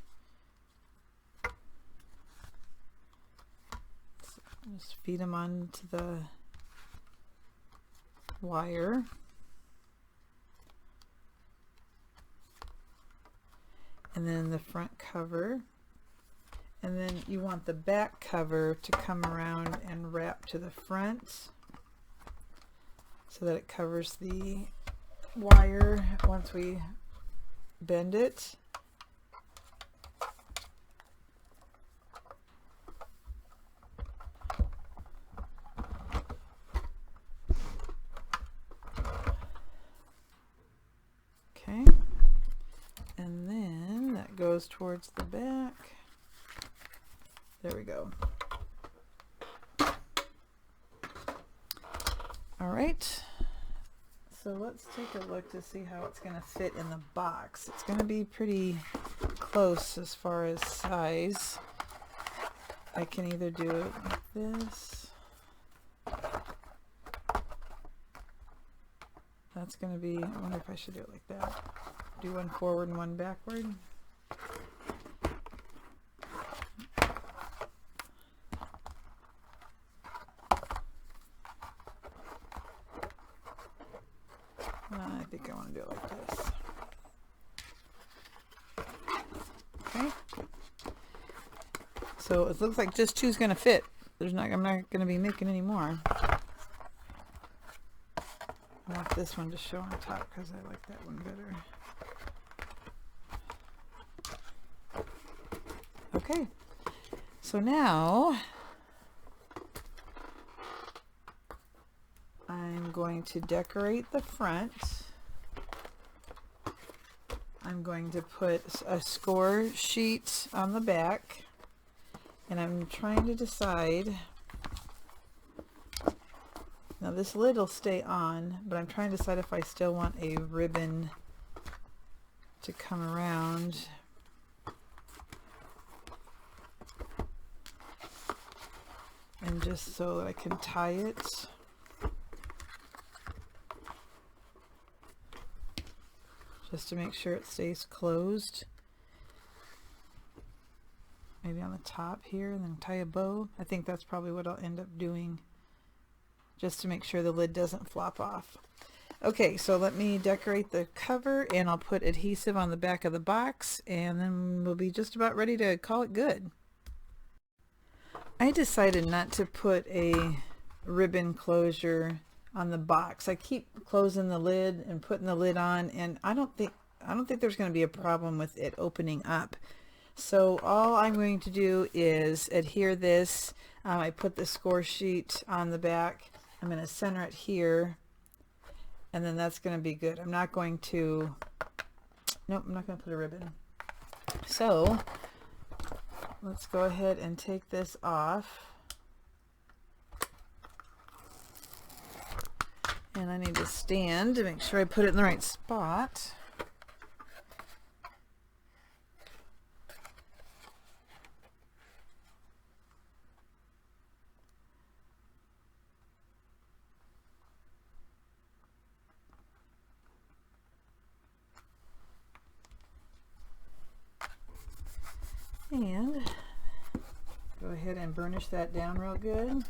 So just feed them onto the wire. And then the front cover, and then you want the back cover to come around and wrap to the front so that it covers the wire once we bend it. Okay. And then that goes towards the back. There we go. All right. So let's take a look to see how it's going to fit in the box. It's going to be pretty close as far as size. I can either do it like this. That's going to be, I wonder if I should do it like that. Do one forward and one backward. I think I want to do it like this. Okay. So it looks like just 2 is going to fit. I'm not going to be making any more. I want this one to show on top because I like that one better. Okay, so now I'm going to decorate the front. I'm going to put a score sheet on the back, and I'm trying to decide. Now this lid will stay on, but I'm trying to decide if I still want a ribbon to come around. And just so that I can tie it. Just to make sure it stays closed. Maybe on the top here, and then tie a bow. I think that's probably what I'll end up doing, just to make sure the lid doesn't flop off. Okay, so let me decorate the cover, and I'll put adhesive on the back of the box, and then we'll be just about ready to call it good. I decided not to put a ribbon closure on the box. I keep closing the lid and putting the lid on, and I don't think there's going to be a problem with it opening up. So all I'm going to do is adhere this. I put the score sheet on the back. I'm going to center it here, and then that's going to be good. I'm not going to, nope, I'm not going to put a ribbon. So let's go ahead and take this off. And I need to stand to make sure I put it in the right spot. And go ahead and burnish that down real good.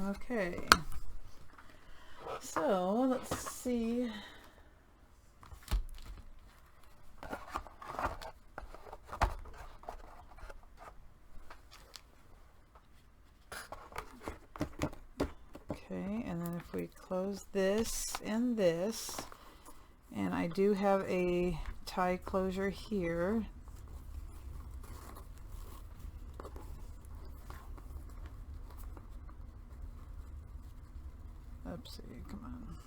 Okay, so let's see. Okay, and then if we close this and this, and I do have a tie closure here. Oopsie, come on.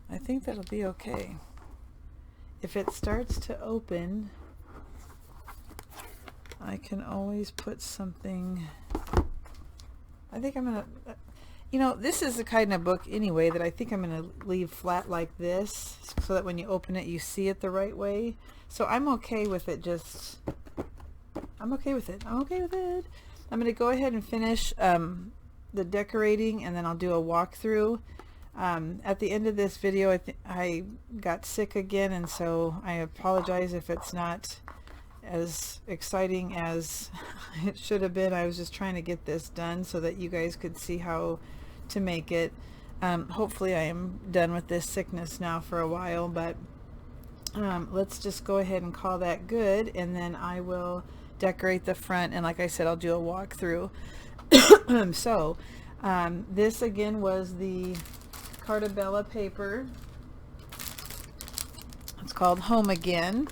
I think that'll be okay. If it starts to open, I can always put something. I think I'm gonna, you know, this is the kind of book anyway that I think I'm gonna leave flat like this, so that when you open it you see it the right way. So I'm okay with it. I'm okay with it. I'm gonna go ahead and finish the decorating, and then I'll do a walkthrough. At the end of this video, I got sick again, and so I apologize if it's not as exciting as it should have been. I was just trying to get this done so that you guys could see how to make it. Hopefully I am done with this sickness now for a while, but let's just go ahead and call that good, and then I will decorate the front, and like I said, I'll do a walkthrough. So this again was the Cartabella paper. It's called Home Again,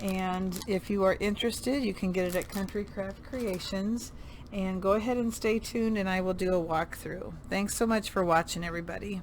and if you are interested, you can get it at Country Craft Creations. And go ahead and stay tuned, and I will do a walkthrough. Thanks so much for watching, everybody.